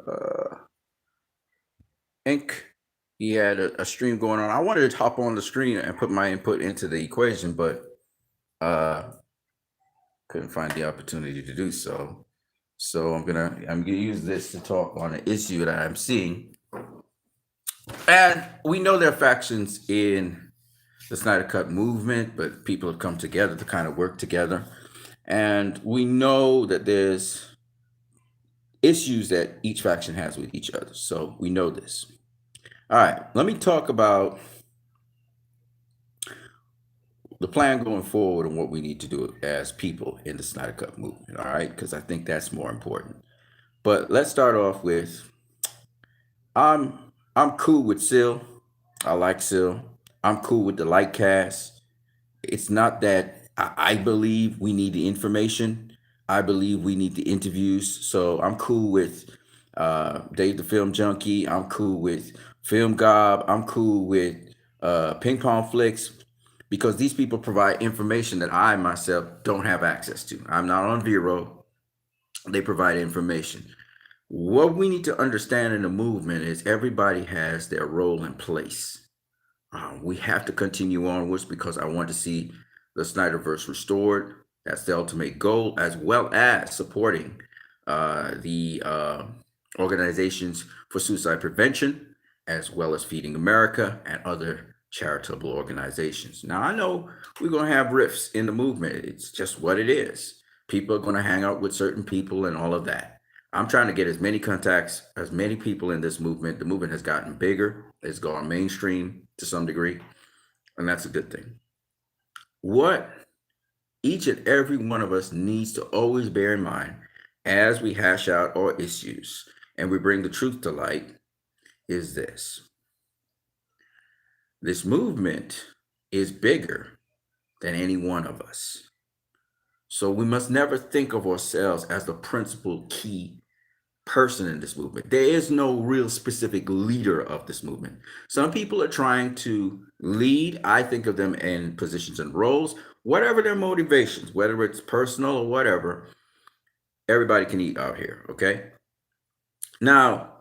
uh, Inc. He had a stream going on. I wanted to hop on the screen and put my input into the equation, but uh, couldn't find the opportunity to do so. So I'm gonna use this to talk on an issue that I'm seeing, and we know there are factions in the Snyder Cut movement, but people have come together to kind of work together, and we know that there's issues that each faction has with each other. So we know this. All right, let me talk about the plan going forward and what we need to do as people in the Snyder Cut movement. All right, because I think that's more important. But let's start off with I'm cool with Sil. I like Sil. I'm cool with the light cast. It's not that I believe we need the information. I believe we need the interviews. So I'm cool with Dave the Film Junkie. I'm cool with Film Gob. I'm cool with Ping Pong Flicks because these people provide information that I myself don't have access to. I'm not on Vero. They provide information. What we need to understand in the movement is everybody has their role in place. We have to continue onwards because I want to see the Snyderverse restored. That's the ultimate goal, as well as supporting the organizations for suicide prevention, as well as Feeding America and other charitable organizations. Now, I know we're going to have rifts in the movement. It's just what it is. People are going to hang out with certain people and all of that. I'm trying to get as many contacts, as many people in this movement. The movement has gotten bigger, it's gone mainstream to some degree, and that's a good thing. What each and every one of us needs to always bear in mind as we hash out our issues and we bring the truth to light is this movement is bigger than any one of us. So we must never think of ourselves as the principal key person in this movement. There is no real specific leader of this movement. Some people are trying to lead. I think of them in positions and roles, whatever their motivations, whether it's personal or whatever, everybody can eat out here, okay? Now,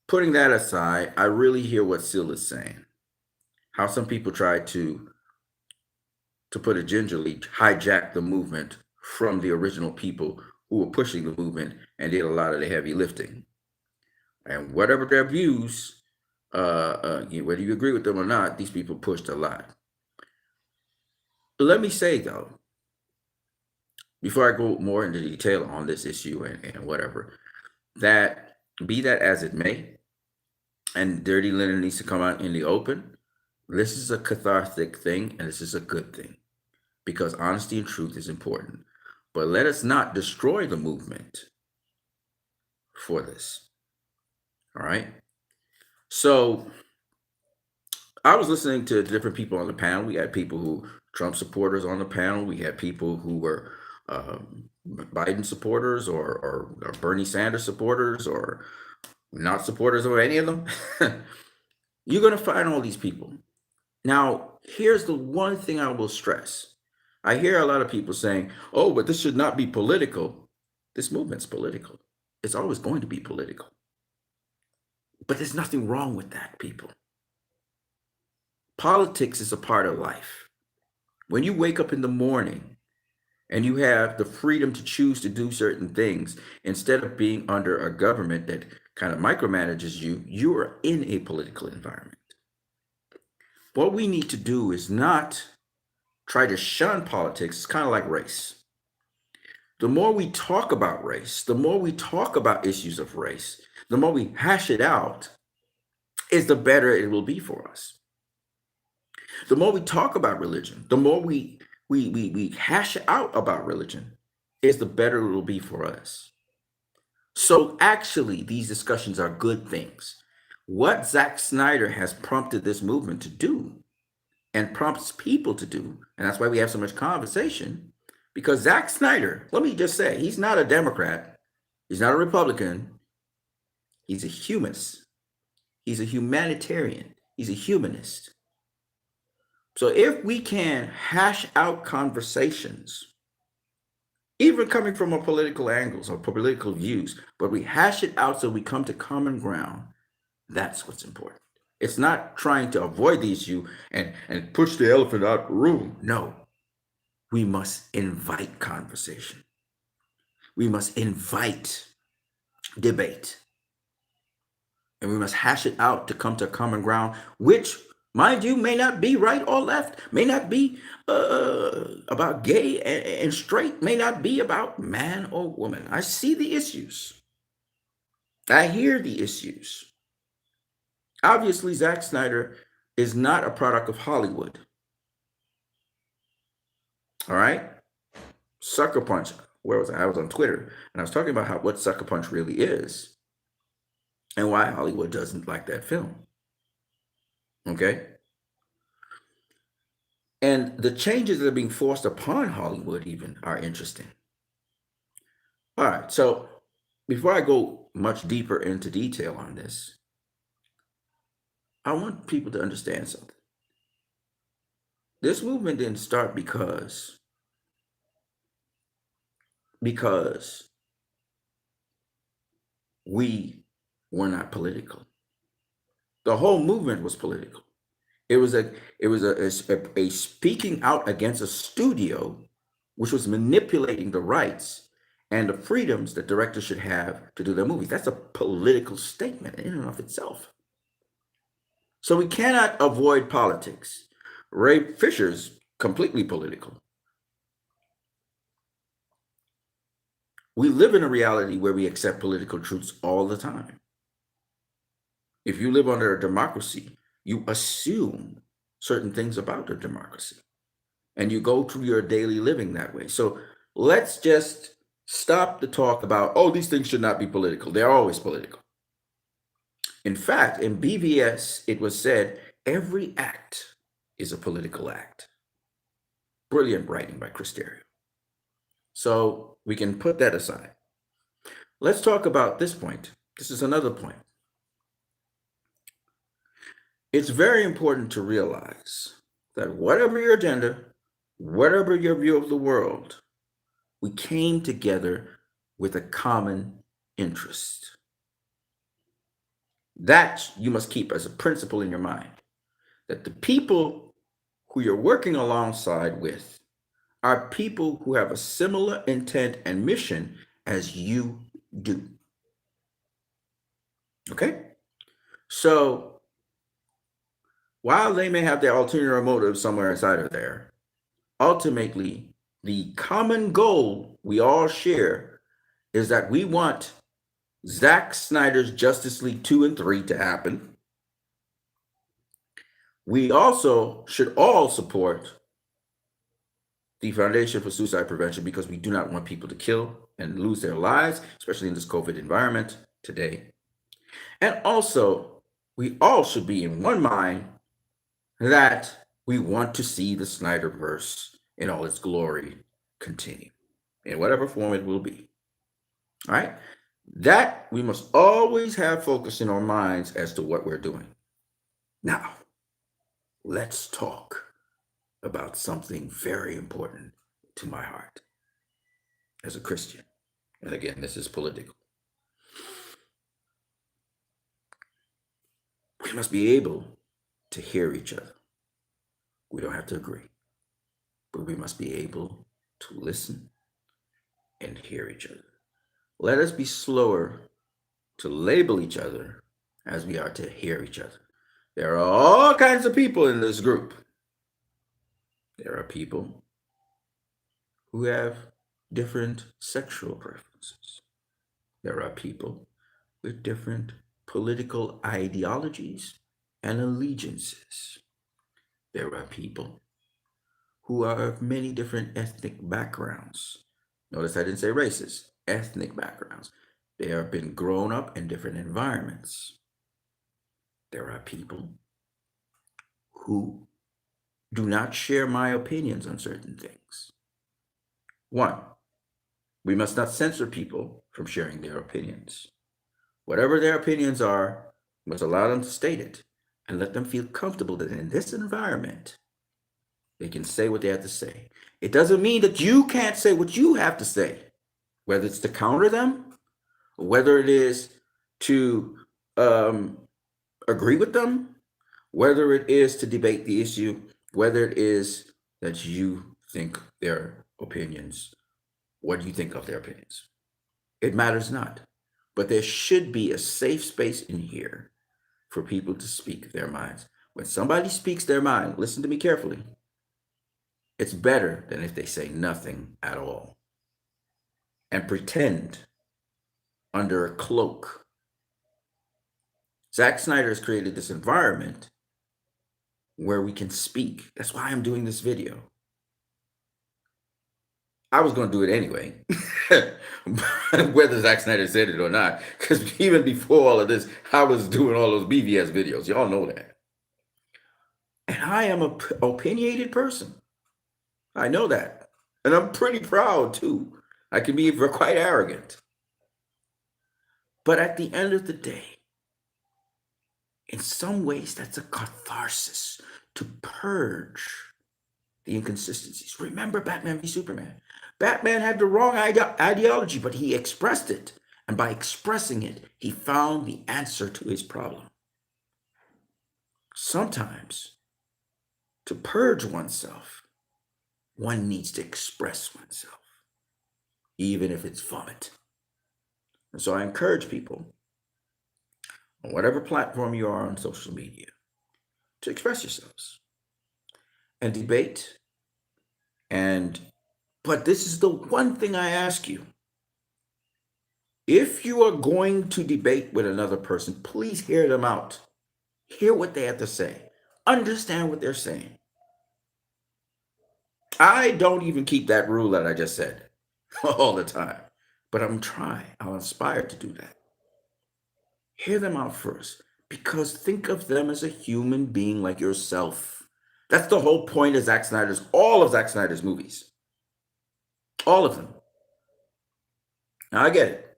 putting that aside, I really hear what Seal is saying. How some people try to put it gingerly, hijack the movement from the original people who were pushing the movement and did a lot of the heavy lifting. And whatever their views, whether you agree with them or not, these people pushed a lot. Let me say though, before I go more into detail on this issue and whatever, that be that as it may, and Dirty Linen needs to come out in the open. This is a cathartic thing, and this is a good thing because honesty and truth is important. But let us not destroy the movement for this. All right. So I was listening to different people on the panel. We had people who Trump supporters on the panel. We had people who were Biden supporters or Bernie Sanders supporters or not supporters of any of them. You're going to find all these people. Now, here's the one thing I will stress. I hear a lot of people saying, oh, but this should not be political. This movement's political. It's always going to be political. But there's nothing wrong with that, people. Politics is a part of life. When you wake up in the morning and you have the freedom to choose to do certain things instead of being under a government that kind of micromanages you, you are in a political environment. What we need to do is not try to shun politics. It's kind of like race. The more we talk about race, the more we talk about issues of race, the more we hash it out, is the better it will be for us. The more we talk about religion, the more we hash out about religion, is the better it will be for us. So actually, these discussions are good things. What Zack Snyder has prompted this movement to do and prompts people to do, and that's why we have so much conversation, because Zack Snyder, let me just say, he's not a Democrat, he's not a Republican, he's a humanist, he's a humanitarian, he's a humanist. So if we can hash out conversations even coming from a political angles or political views, but we hash it out so we come to common ground. That's what's important. It's not trying to avoid the issue and push the elephant out the room. No, we must invite conversation. We must invite debate. And we must hash it out to come to a common ground, which, mind you, may not be right or left, may not be about gay and straight, may not be about man or woman. I see the issues. I hear the issues. Obviously, Zack Snyder is not a product of Hollywood. All right? Sucker Punch. Where was I? I was on Twitter, and I was talking about what Sucker Punch really is and why Hollywood doesn't like that film. Okay? And the changes that are being forced upon Hollywood even are interesting. All right, so before I go much deeper into detail on this, I want people to understand something. This movement didn't start because we were not political. The whole movement was political. It was a speaking out against a studio which was manipulating the rights and the freedoms that directors should have to do their movies. That's a political statement in and of itself. So we cannot avoid politics. Ray Fisher's completely political. We live in a reality where we accept political truths all the time. If you live under a democracy, you assume certain things about the democracy and you go through your daily living that way. So let's just stop the talk about, oh, these things should not be political. They're always political. In fact, in BVS, it was said every act is a political act. Brilliant writing by Chris Terrio. So we can put that aside. Let's talk about this point. This is another point. It's very important to realize that whatever your agenda, whatever your view of the world, we came together with a common interest. That you must keep as a principle in your mind, that the people who you're working alongside with are people who have a similar intent and mission as you do. Okay? So while they may have their ulterior motives somewhere inside of there, ultimately, the common goal we all share is that we want Zack Snyder's Justice League 2 and 3 to happen. We also should all support the Foundation for Suicide Prevention because we do not want people to kill and lose their lives, especially in this COVID environment today. And also, we all should be in one mind that we want to see the Snyderverse in all its glory continue, in whatever form it will be. All right? That we must always have focus in our minds as to what we're doing. Now, let's talk about something very important to my heart as a Christian. And again, this is political. We must be able to hear each other. We don't have to agree, but we must be able to listen and hear each other. Let us be slower to label each other as we are to hear each other. There are all kinds of people in this group. There are people who have different sexual preferences. There are people with different political ideologies and allegiances. There are people who are of many different ethnic backgrounds. Notice I didn't say races, ethnic backgrounds. They have been grown up in different environments. There are people who do not share my opinions on certain things. One, we must not censor people from sharing their opinions. Whatever their opinions are, we must allow them to state it and let them feel comfortable that in this environment, They can say what they have to say. It doesn't mean that you can't say what you have to say, whether it's to counter them, or whether it is to um, agree with them, whether it is to debate the issue, whether it is that you think their opinions, what do you think of their opinions? It matters not. But there should be a safe space in here for people to speak their minds. When somebody speaks their mind, listen to me carefully. It's better than if they say nothing at all and pretend under a cloak. Zack Snyder has created this environment where we can speak. That's why I'm doing this video. I was going to do it anyway, whether Zack Snyder said it or not, because even before all of this, I was doing all those BVS videos. Y'all know that. And I am an opinionated person. I know that. And I'm pretty proud too. I can be quite arrogant. But at the end of the day, in some ways, that's a catharsis to purge the inconsistencies. Remember Batman v Superman. Batman had the wrong ideology, but he expressed it. And by expressing it, he found the answer to his problem. Sometimes, to purge oneself, one needs to express oneself, even if it's vomit. And so I encourage people, on whatever platform you are on social media, to express yourselves and debate. But this is the one thing I ask you. If you are going to debate with another person, please hear them out. Hear what they have to say. Understand what they're saying. I don't even keep that rule that I just said all the time, but I'm trying. I'm inspired to do that. Hear them out first, because think of them as a human being like yourself. That's the whole point of all of Zack Snyder's movies. All of them. Now I get it.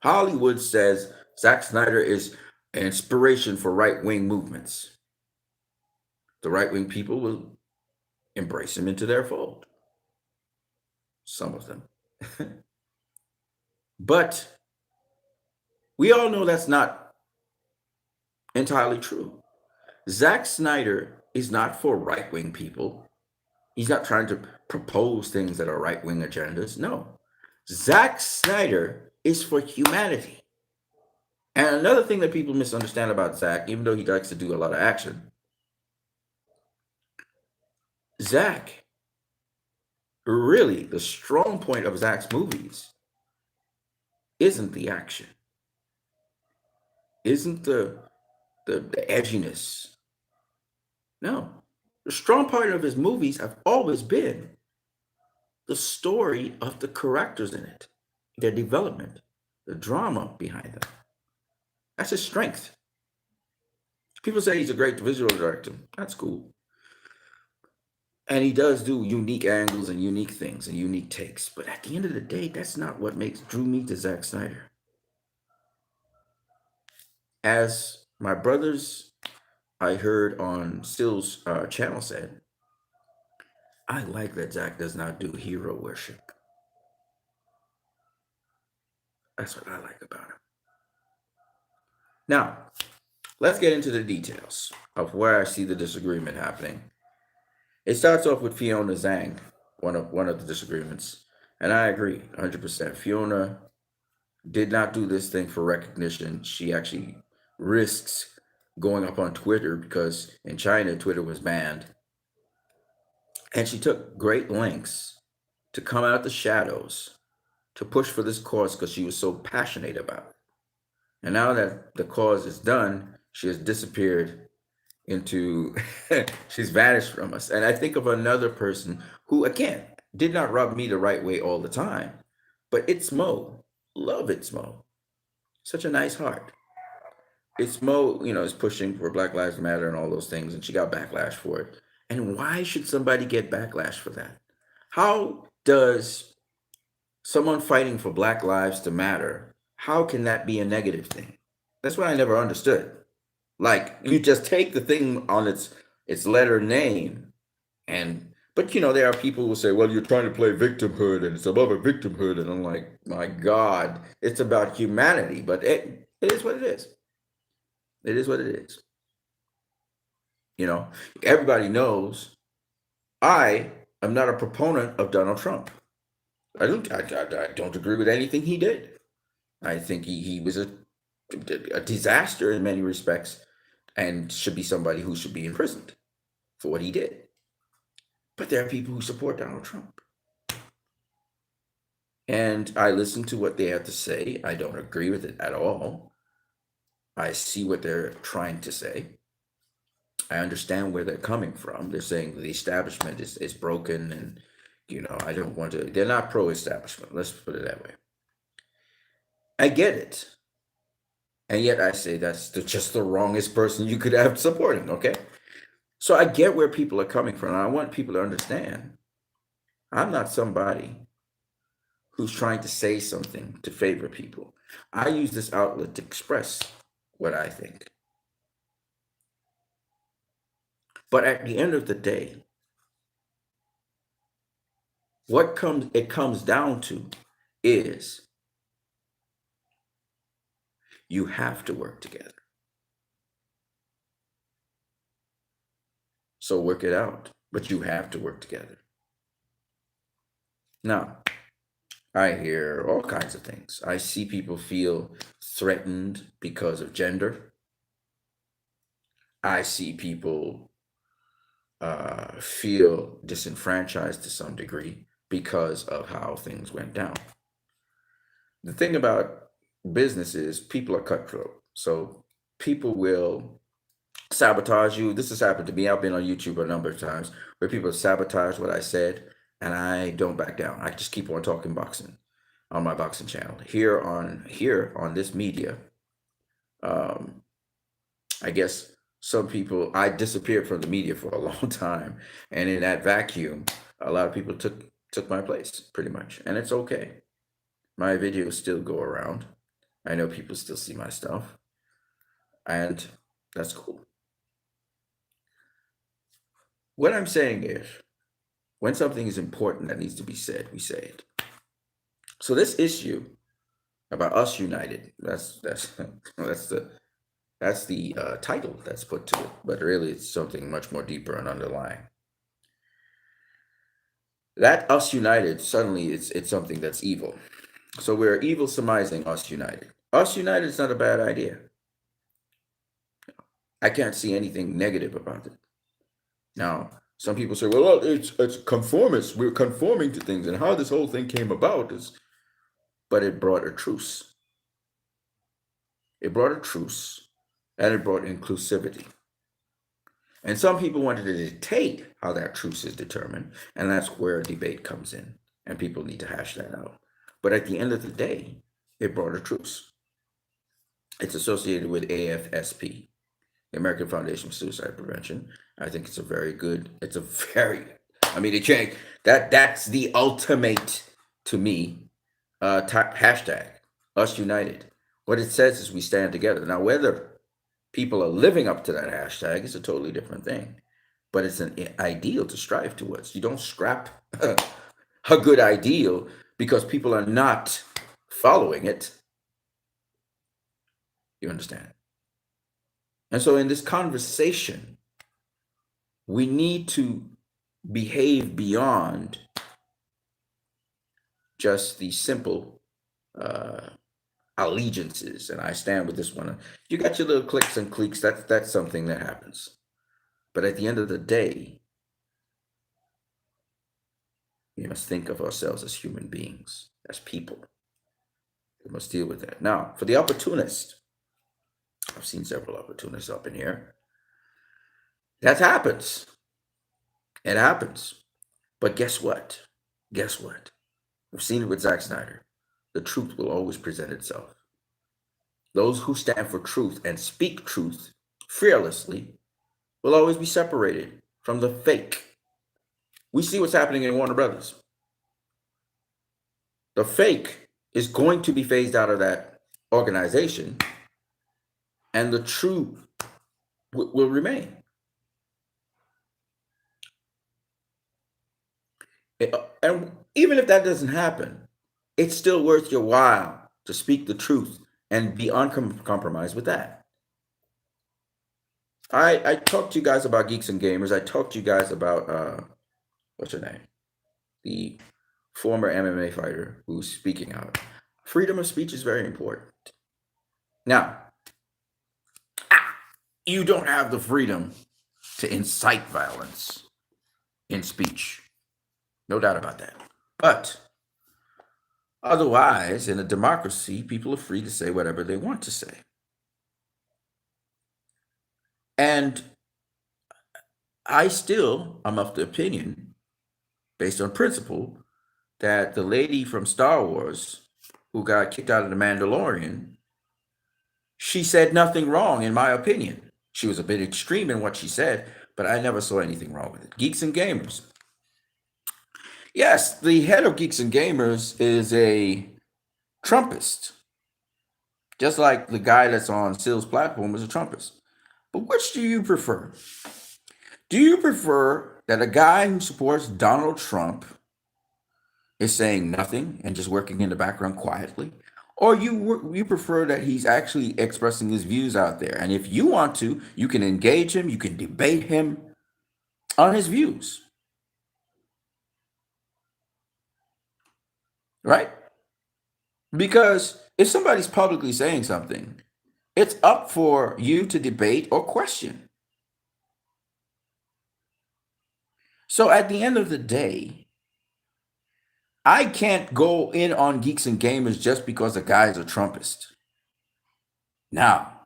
Hollywood says Zack Snyder is an inspiration for right-wing movements. The right-wing people will embrace him into their fold. Some of them. But we all know that's not entirely true. Zack Snyder is not for right-wing people. He's not trying to propose things that are right-wing agendas. No. Zack Snyder is for humanity. And another thing that people misunderstand about Zack, even though he likes to do a lot of action, Zack, really, the strong point of Zack's movies isn't the action, isn't the edginess. No. The strong part of his movies have always been the story of the characters in it, their development, the drama behind them. That's his strength. People say he's a great visual director. That's cool. And he does do unique angles and unique things and unique takes. But at the end of the day, that's not what drew me to Zack Snyder. As my brothers I heard on Still's channel said, I like that Zack does not do hero worship. That's what I like about him. Now, let's get into the details of where I see the disagreement happening. It starts off with Fiona Zhang, one of the disagreements. And I agree 100%. Fiona did not do this thing for recognition. She actually risks going up on Twitter because in China, Twitter was banned. And she took great lengths to come out of the shadows to push for this cause because she was so passionate about it. And now that the cause is done, she has disappeared into, she's vanished from us. And I think of another person who, again, did not rub me the right way all the time, but It's Mo. Love It's Mo. Such a nice heart. It's Mo, is pushing for Black Lives Matter and all those things, and she got backlash for it. And why should somebody get backlash for that? How does someone fighting for Black lives to matter, how can that be a negative thing? That's what I never understood. Like, you just take the thing on its letter name But there are people who will say, well, you're trying to play victimhood and it's about a victimhood. And I'm like, my God, it's about humanity. But it is what it is. It is what it is. Everybody knows I am not a proponent of Donald Trump. I don't agree with anything he did. I think he was a disaster in many respects and should be somebody who should be imprisoned for what he did. But there are people who support Donald Trump. And I listen to what they have to say. I don't agree with it at all. I see what they're trying to say. I understand where they're coming from. They're saying the establishment is broken and, I don't want to, they're not pro-establishment. Let's put it that way. I get it. And yet I say that's just the wrongest person you could have supporting, okay? So I get where people are coming from. I want people to understand I'm not somebody who's trying to say something to favor people. I use this outlet to express what I think. But at the end of the day, what it comes down to is you have to work together. So work it out, but you have to work together. Now, I hear all kinds of things. I see people feel threatened because of gender. I see people feel disenfranchised to some degree because of how things went down. The thing about business is people are cutthroat. So people will sabotage you. This has happened to me. I've been on YouTube a number of times where people sabotage what I said, and I don't back down. I just keep on talking boxing on my boxing channel. Here on this media, I guess some people, I disappeared from the media for a long time, and in that vacuum, a lot of people took my place pretty much, and it's okay. My videos still go around. I know people still see my stuff, and that's cool. What I'm saying is, when something is important that needs to be said, we say it. So this issue about us united, that's that's the title that's put to it, but really it's something much more deeper and underlying. That us united, suddenly it's something that's evil. So we're evil surmising us united. Us united is not a bad idea. I can't see anything negative about it. Now, some people say, well, it's conformist. We're conforming to things. And how this whole thing came about is, but it brought a truce. It brought a truce and it brought inclusivity. And some people wanted to dictate how that truce is determined. And that's where a debate comes in. And people need to hash that out. But at the end of the day, it brought a truce. It's associated with AFSP, the American Foundation for Suicide Prevention. I think it's I mean, it can't, that's the ultimate, to me, hashtag, us united. What it says is we stand together. Now, whether people are living up to that hashtag is a totally different thing, but it's an ideal to strive towards. You don't scrap a good ideal because people are not following it. You understand? And so in this conversation, we need to behave beyond just the simple allegiances. And I stand with this one. You got your little cliques and cliques. That's something that happens. But at the end of the day, we must think of ourselves as human beings, as people. We must deal with that. Now, for the opportunist, I've seen several opportunists up in here. That happens. It happens. But guess what? Guess what? We've seen it with Zack Snyder. The truth will always present itself. Those who stand for truth and speak truth fearlessly will always be separated from the fake. We see what's happening in Warner Brothers. The fake is going to be phased out of that organization, and the true will remain. And even if that doesn't happen, it's still worth your while to speak the truth and be uncompromised with that. I talked to you guys about Geeks and Gamers. I talked to you guys about what's her name? The former MMA fighter who's speaking out. Freedom of speech is very important. Now, you don't have the freedom to incite violence in speech. No doubt about that. But otherwise, in a democracy, people are free to say whatever they want to say. And I still am of the opinion, based on principle, that the lady from Star Wars who got kicked out of The Mandalorian, she said nothing wrong, in my opinion. She was a bit extreme in what she said, but I never saw anything wrong with it. Geeks and Gamers. Yes, the head of Geeks and Gamers is a Trumpist, just like the guy that's on Sill's platform is a Trumpist. But which do you prefer? Do you prefer that a guy who supports Donald Trump is saying nothing and just working in the background quietly? Or you prefer that he's actually expressing his views out there? And if you want to, you can engage him, you can debate him on his views, right? Because if somebody's publicly saying something, it's up for you to debate or question. So at the end of the day, I can't go in on Geeks and Gamers just because the guy is a Trumpist. Now,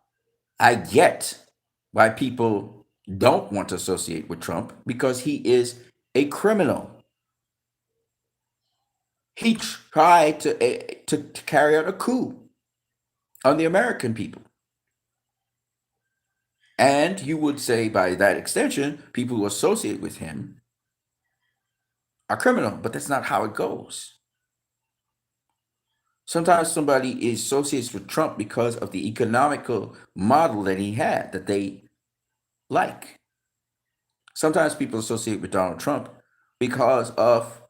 I get why people don't want to associate with Trump because he is a criminal. He tried to carry out a coup on the American people. And you would say, by that extension, people who associate with him are criminal, but that's not how it goes. Sometimes somebody associates with Trump because of the economical model that he had that they like. Sometimes people associate with Donald Trump because of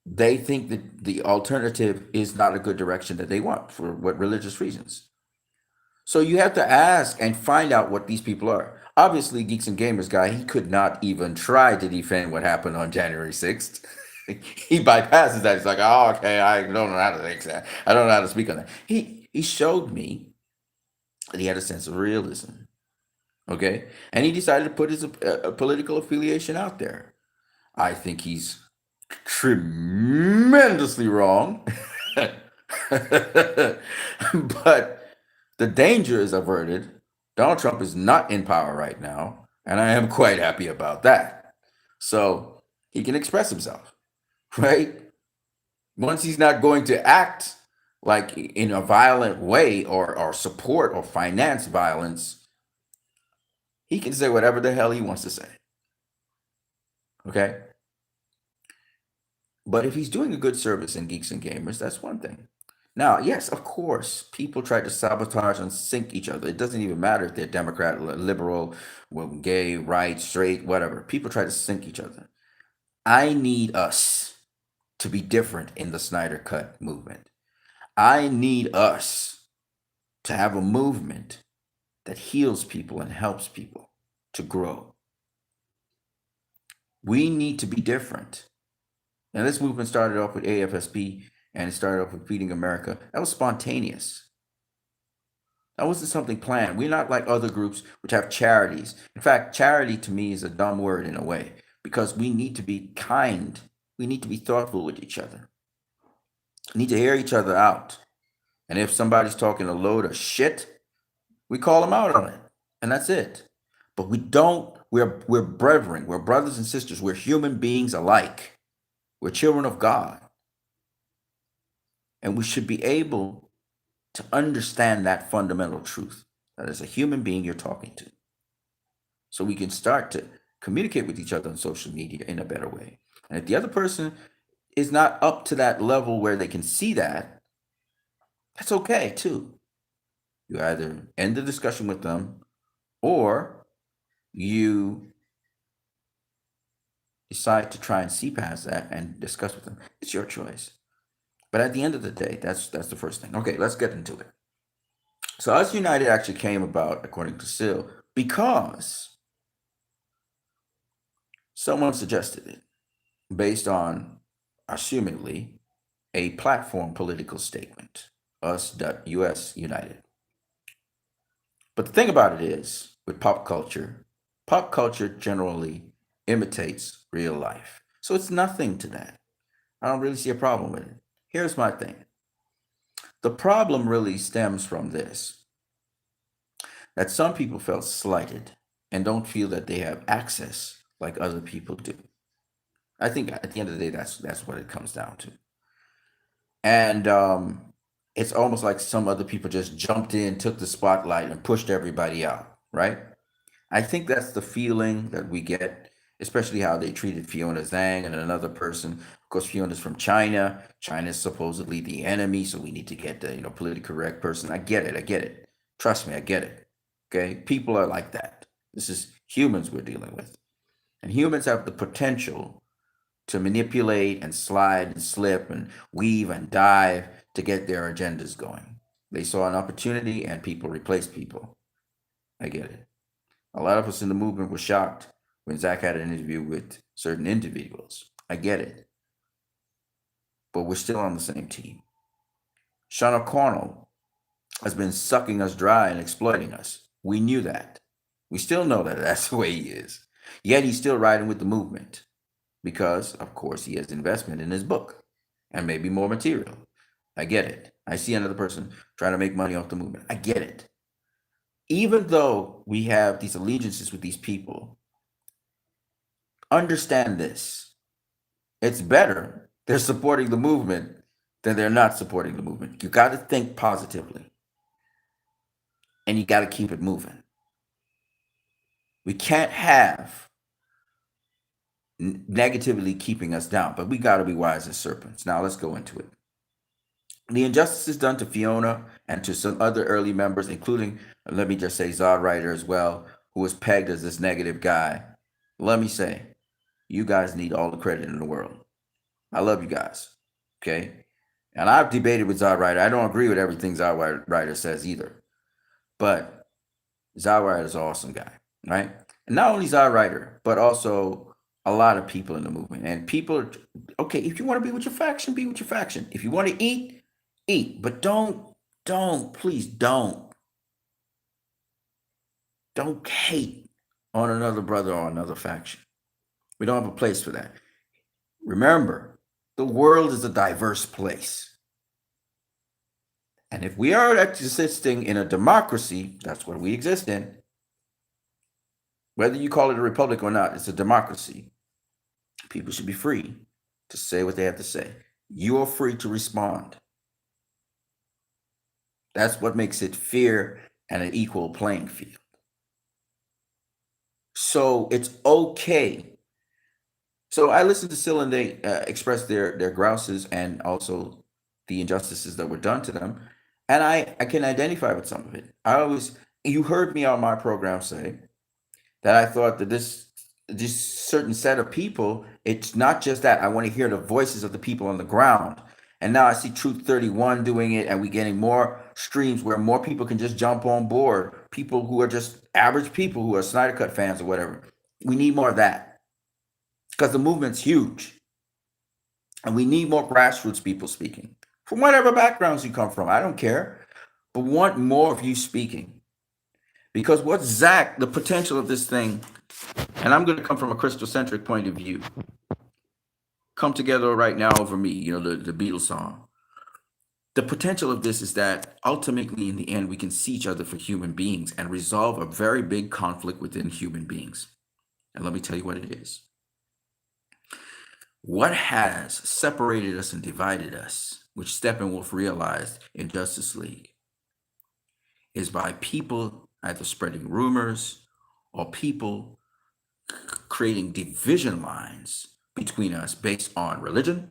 they think that the alternative is not a good direction that they want for what religious reasons. So you have to ask and find out what these people are. Obviously, Geeks and Gamers guy, he could not even try to defend what happened on January 6th. He bypasses that. He's like, oh, okay, I don't know how to think that. I don't know how to speak on that. He showed me that he had a sense of realism. Okay. And he decided to put his political affiliation out there. I think he's tremendously wrong. But the danger is averted. Donald Trump is not in power right now, and I am quite happy about that. So he can express himself, right? Once he's not going to act like in a violent way or support or finance violence, he can say whatever the hell he wants to say. Okay? But if he's doing a good service in Geeks and Gamers, that's one thing. Now, yes, of course, people try to sabotage and sink each other. It doesn't even matter if they're Democrat, liberal, well, gay, right, straight, whatever. People try to sink each other. I need us to be different in the Snyder Cut movement. I need us to have a movement that heals people and helps people to grow. We need to be different. Now, this movement started off with AFSP and it started off with Feeding America. That was spontaneous. That wasn't something planned. We're not like other groups which have charities. In fact, charity to me is a dumb word in a way because we need to be kind. We need to be thoughtful with each other. We need to hear each other out. And if somebody's talking a load of shit, we call them out on it. And that's it. But we're brethren, we're brothers and sisters, we're human beings alike. We're children of God. And we should be able to understand that fundamental truth that as a human being you're talking to. So we can start to communicate with each other on social media in a better way. And if the other person is not up to that level where they can see that, that's okay too. You either end the discussion with them or you decide to try and see past that and discuss with them, it's your choice. But at the end of the day, that's the first thing. Okay, let's get into it. So Us United actually came about, according to Sil, because someone suggested it based on, assumedly, a platform political statement, Us United. But the thing about it is, with pop culture generally imitates real life. So it's nothing to that. I don't really see a problem with it. Here's my thing. The problem really stems from this, that some people felt slighted and don't feel that they have access like other people do. I think at the end of the day, that's what it comes down to. And it's almost like some other people just jumped in, took the spotlight, and pushed everybody out, right? I think that's the feeling that we get, especially how they treated Fiona Zhang and another person. Of course, Fiona's from China. China's supposedly the enemy, so we need to get the politically correct person. I get it. I get it. Trust me, I get it. Okay, people are like that. This is humans we're dealing with, and humans have the potential to manipulate and slide and slip and weave and dive to get their agendas going. They saw an opportunity, and people replaced people. I get it. A lot of us in the movement were shocked when Zach had an interview with certain individuals. I get it. But we're still on the same team. Sean O'Connell has been sucking us dry and exploiting us. We knew that. We still know that that's the way he is. Yet he's still riding with the movement because, of course, he has investment in his book and maybe more material. I get it. I see another person trying to make money off the movement. I get it. Even though we have these allegiances with these people, understand this. It's better they're supporting the movement than they're not supporting the movement. You got to think positively, and you got to keep it moving. We can't have negatively keeping us down, but we got to be wise as serpents. Now let's go into it. The injustices done to Fiona and to some other early members, including, let me just say, Zod Ryder as well, who was pegged as this negative guy. Let me say, you guys need all the credit in the world. I love you guys. Okay? And I've debated with Zod Ryder. I don't agree with everything Zod Ryder says either. But Zod Ryder is an awesome guy, right? And not only Zod Ryder, but also a lot of people in the movement. And people, okay, if you want to be with your faction, be with your faction. If you want to eat, eat. But please don't hate on another brother or another faction. We don't have a place for that. Remember, the world is a diverse place. And if we are existing in a democracy, that's what we exist in. Whether you call it a republic or not, it's a democracy. People should be free to say what they have to say. You are free to respond. That's what makes it fair and an equal playing field. So it's okay. So I listened to Sil, and they expressed their grouses and also the injustices that were done to them. And I can identify with some of it. You heard me on my program say that I thought that this certain set of people, it's not just that. I want to hear the voices of the people on the ground. And now I see Truth 31 doing it, and we're getting more streams where more people can just jump on board. People who are just average people who are Snyder Cut fans or whatever. We need more of that because the movement's huge. And we need more grassroots people speaking from whatever backgrounds you come from. I don't care, but want more of you speaking. Because what's Zach, the potential of this thing, and I'm going to come from a Christocentric point of view, Come Together Right Now Over Me, the Beatles song. The potential of this is that ultimately, in the end, we can see each other for human beings and resolve a very big conflict within human beings. And let me tell you what it is. What has separated us and divided us, which Steppenwolf realized in Justice League, is by people either spreading rumors or people creating division lines between us based on religion,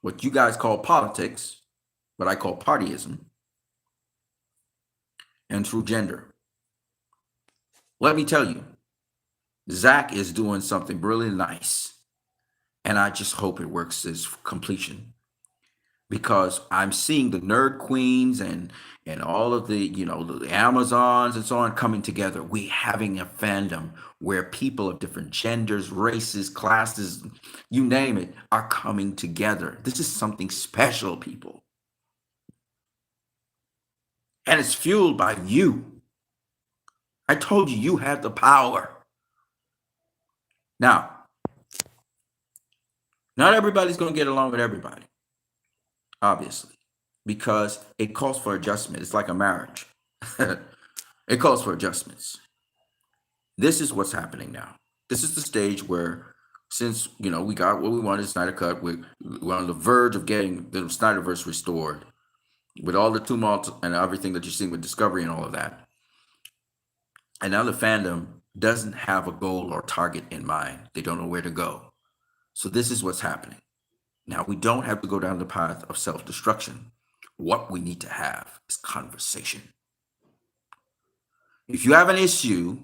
what you guys call politics, what I call partyism, and through gender. Let me tell you, Zach is doing something really nice, and I just hope it works as completion because I'm seeing the nerd queens and all of the the Amazons and so on coming together. We having a fandom where people of different genders, races, classes, you name it, are coming together. This is something special, people, and it's fueled by you. I told you you had the power. Now, not everybody's going to get along with everybody, obviously, because it calls for adjustment. It's like a marriage. It calls for adjustments. This is what's happening now. This is the stage where, since we got what we wanted, Snyder Cut, we're on the verge of getting the Snyderverse restored with all the tumult and everything that you're seeing with Discovery and all of that. And now the fandom doesn't have a goal or target in mind. They don't know where to go. So this is what's happening. Now we don't have to go down the path of self-destruction. What we need to have is conversation. If you have an issue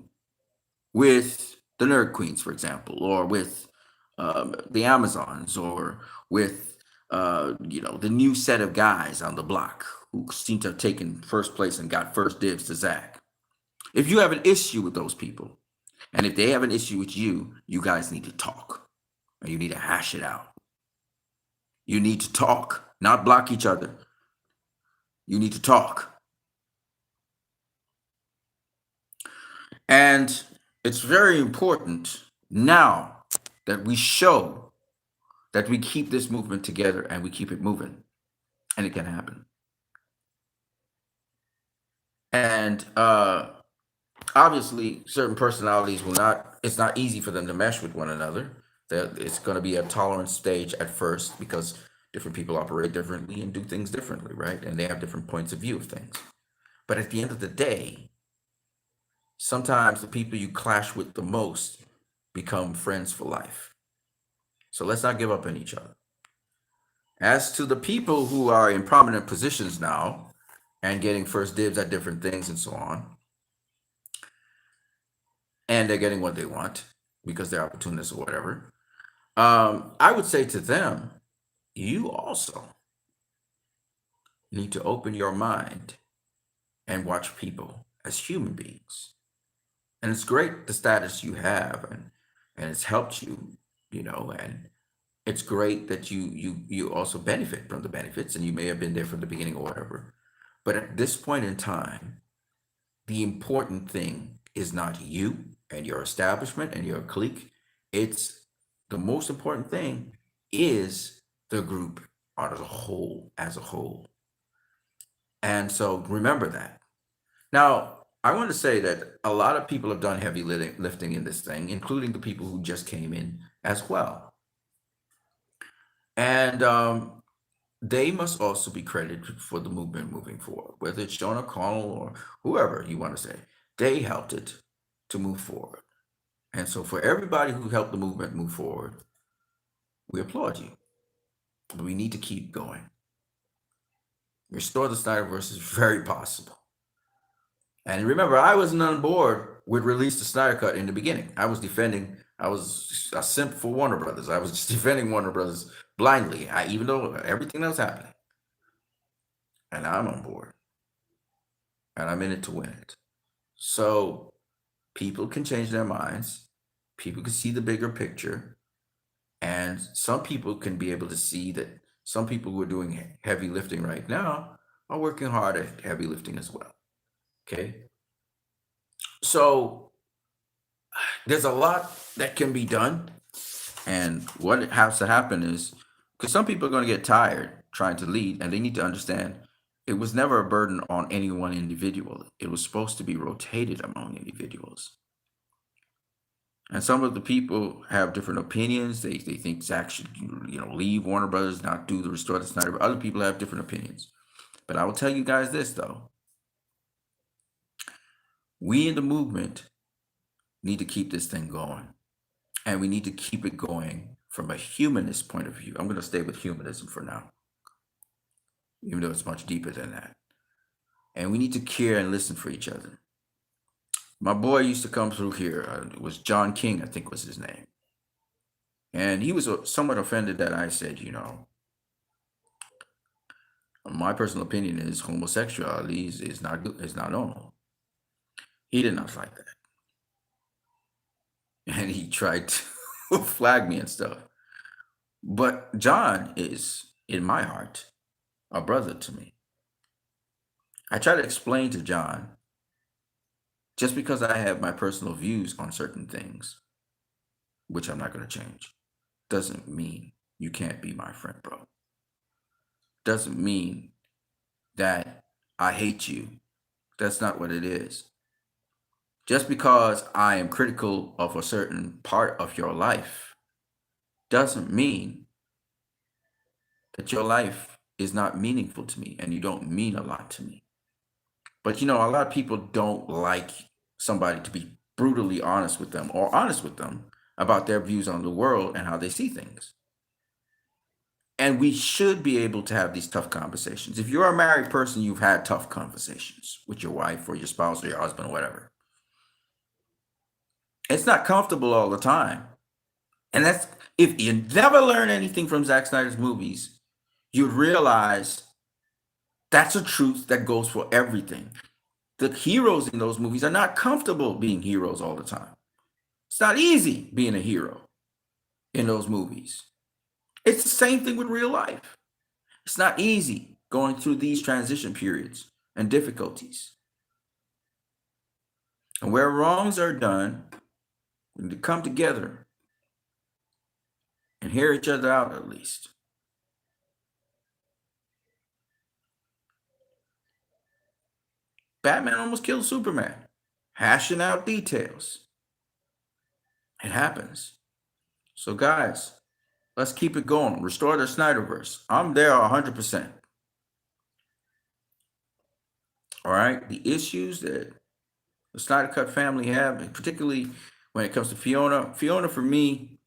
with the Nerd Queens, for example, or with the Amazons, or with the new set of guys on the block who seem to have taken first place and got first dibs to Zach. If you have an issue with those people, and if they have an issue with you, you guys need to talk, and you need to hash it out. You need to talk, not block each other. You need to talk. And it's very important now that we show that we keep this movement together and we keep it moving, and it can happen. And obviously, certain personalities will not, it's not easy for them to mesh with one another. It's going to be a tolerance stage at first because different people operate differently and do things differently, right? And they have different points of view of things. But at the end of the day, sometimes the people you clash with the most become friends for life. So let's not give up on each other. As to the people who are in prominent positions now and getting first dibs at different things and so on, and they're getting what they want because they're opportunists or whatever, I would say to them, you also need to open your mind and watch people as human beings. And it's great the status you have, and it's helped you, and it's great that you also benefit from the benefits, and you may have been there from the beginning or whatever. But at this point in time, the important thing is not you and your establishment and your clique. It's the most important thing is the group as a whole. And so remember that. Now, I want to say that a lot of people have done heavy lifting in this thing, including the people who just came in as well. And they must also be credited for the movement moving forward, whether it's John O'Connell or whoever you want to say. They helped it to move forward. And so for everybody who helped the movement move forward, we applaud you. But we need to keep going. Restore the Snyderverse is very possible. And remember, I wasn't on board with release the Snyder Cut in the beginning. I was a simp for Warner Brothers. I was just defending Warner Brothers blindly, even though everything that was happening. And I'm on board. And I'm in it to win it. So people can change their minds. People can see the bigger picture. And some people can be able to see that some people who are doing heavy lifting right now are working hard at heavy lifting as well. Okay. So there's a lot that can be done. And what has to happen is because some people are going to get tired trying to lead, and they need to understand it was never a burden on any one individual. It was supposed to be rotated among individuals. And some of the people have different opinions. They think Zach should, leave Warner Brothers, not do the Restore the Snyder. Other people have different opinions. But I will tell you guys this, though. We in the movement need to keep this thing going. And we need to keep it going from a humanist point of view. I'm going to stay with humanism for now, even though it's much deeper than that. And we need to care and listen for each other. My boy used to come through here. It was John King, I think was his name. And he was somewhat offended that I said, my personal opinion is homosexuality is not good, is not normal. He did not like that. And he tried to flag me and stuff. But John is, in my heart, a brother to me. I try to explain to John, just because I have my personal views on certain things, which I'm not going to change, doesn't mean you can't be my friend, bro. Doesn't mean that I hate you. That's not what it is. Just because I am critical of a certain part of your life doesn't mean that your life is not meaningful to me and you don't mean a lot to me. But a lot of people don't like somebody to be brutally honest with them or honest with them about their views on the world and how they see things. And we should be able to have these tough conversations. If you're a married person, you've had tough conversations with your wife or your spouse or your husband or whatever. It's not comfortable all the time. And that's, if you never learn anything from Zack Snyder's movies, you'd realize that's a truth that goes for everything. The heroes in those movies are not comfortable being heroes all the time. It's not easy being a hero in those movies. It's the same thing with real life. It's not easy going through these transition periods and difficulties. And where wrongs are done, we need to come together and hear each other out at least. Batman almost killed Superman, hashing out details. It happens. So, guys, let's keep it going. Restore the Snyderverse. I'm there 100%. All right. The issues that the Snyder Cut family have, and particularly when it comes to Fiona. Fiona, for me,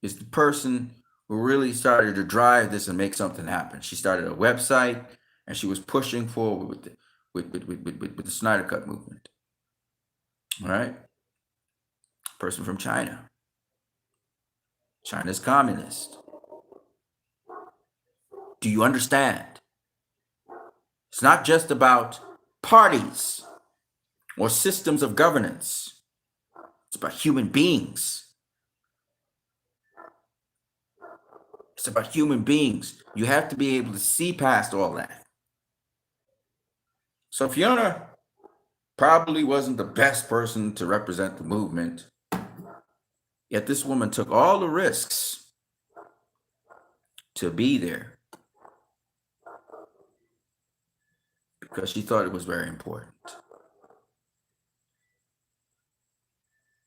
is the person who really started to drive this and make something happen. She started a website and she was pushing forward with the Snyder Cut movement. All right. Person from China. China's communist. Do you understand? It's not just about parties or systems of governance. It's about human beings. It's about human beings. You have to be able to see past all that. So Fiona probably wasn't the best person to represent the movement. Yet this woman took all the risks to be there because she thought it was very important.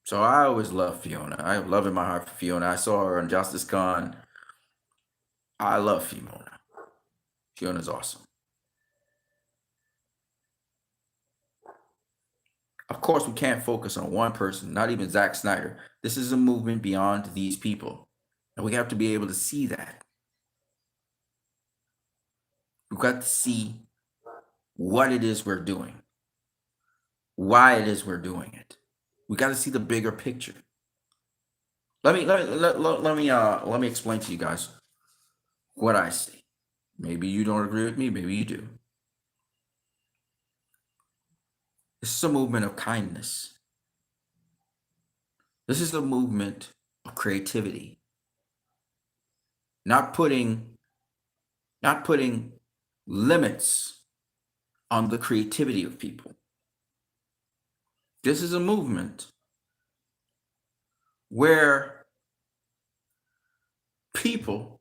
So I always love Fiona. I have love in my heart for Fiona. I saw her on Justice Con. I love Fiona. Fiona's awesome. Of course, we can't focus on one person, not even Zack Snyder. This is a movement beyond these people. And we have to be able to see that. We've got to see what it is we're doing, why it is we're doing it. We got to see the bigger picture. Let me explain to you guys what I see. Maybe you don't agree with me, maybe you do. This is a movement of kindness. This is a movement of creativity. Not putting limits on the creativity of people. This is a movement where people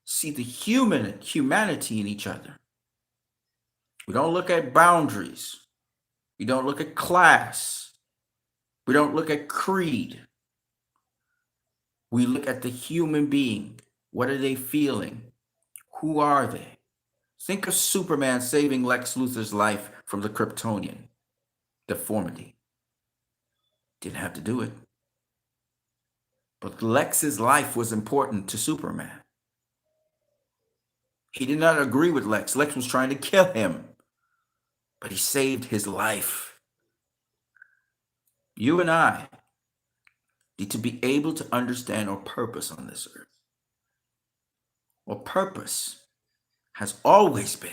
see the humanity in each other. We don't look at boundaries. We don't look at class. We don't look at creed. We look at the human being. What are they feeling? Who are they? Think of Superman saving Lex Luthor's life from the Kryptonian deformity. Didn't have to do it. But Lex's life was important to Superman. He did not agree with Lex. Lex was trying to kill him. but he saved his life. You and I need to be able to understand our purpose on this earth. Our purpose has always been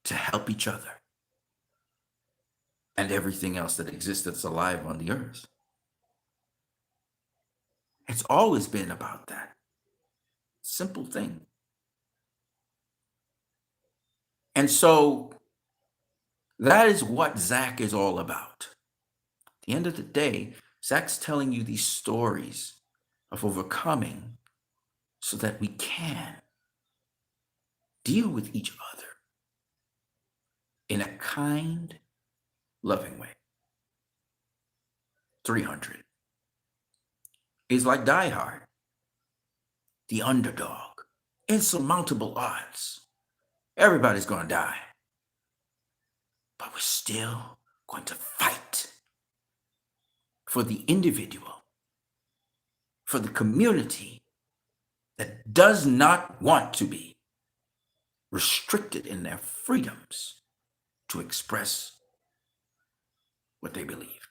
to help each other and everything else that exists that's alive on the earth. It's always been about that simple thing. And so that is what Zach is all about. At the end of the day, Zach's telling you these stories of overcoming so that we can deal with each other in a kind, loving way. 300 is like Die Hard, the underdog, insurmountable odds. Everybody's going to die, but we're still going to fight for the individual, for the community that does not want to be restricted in their freedoms to express what they believe.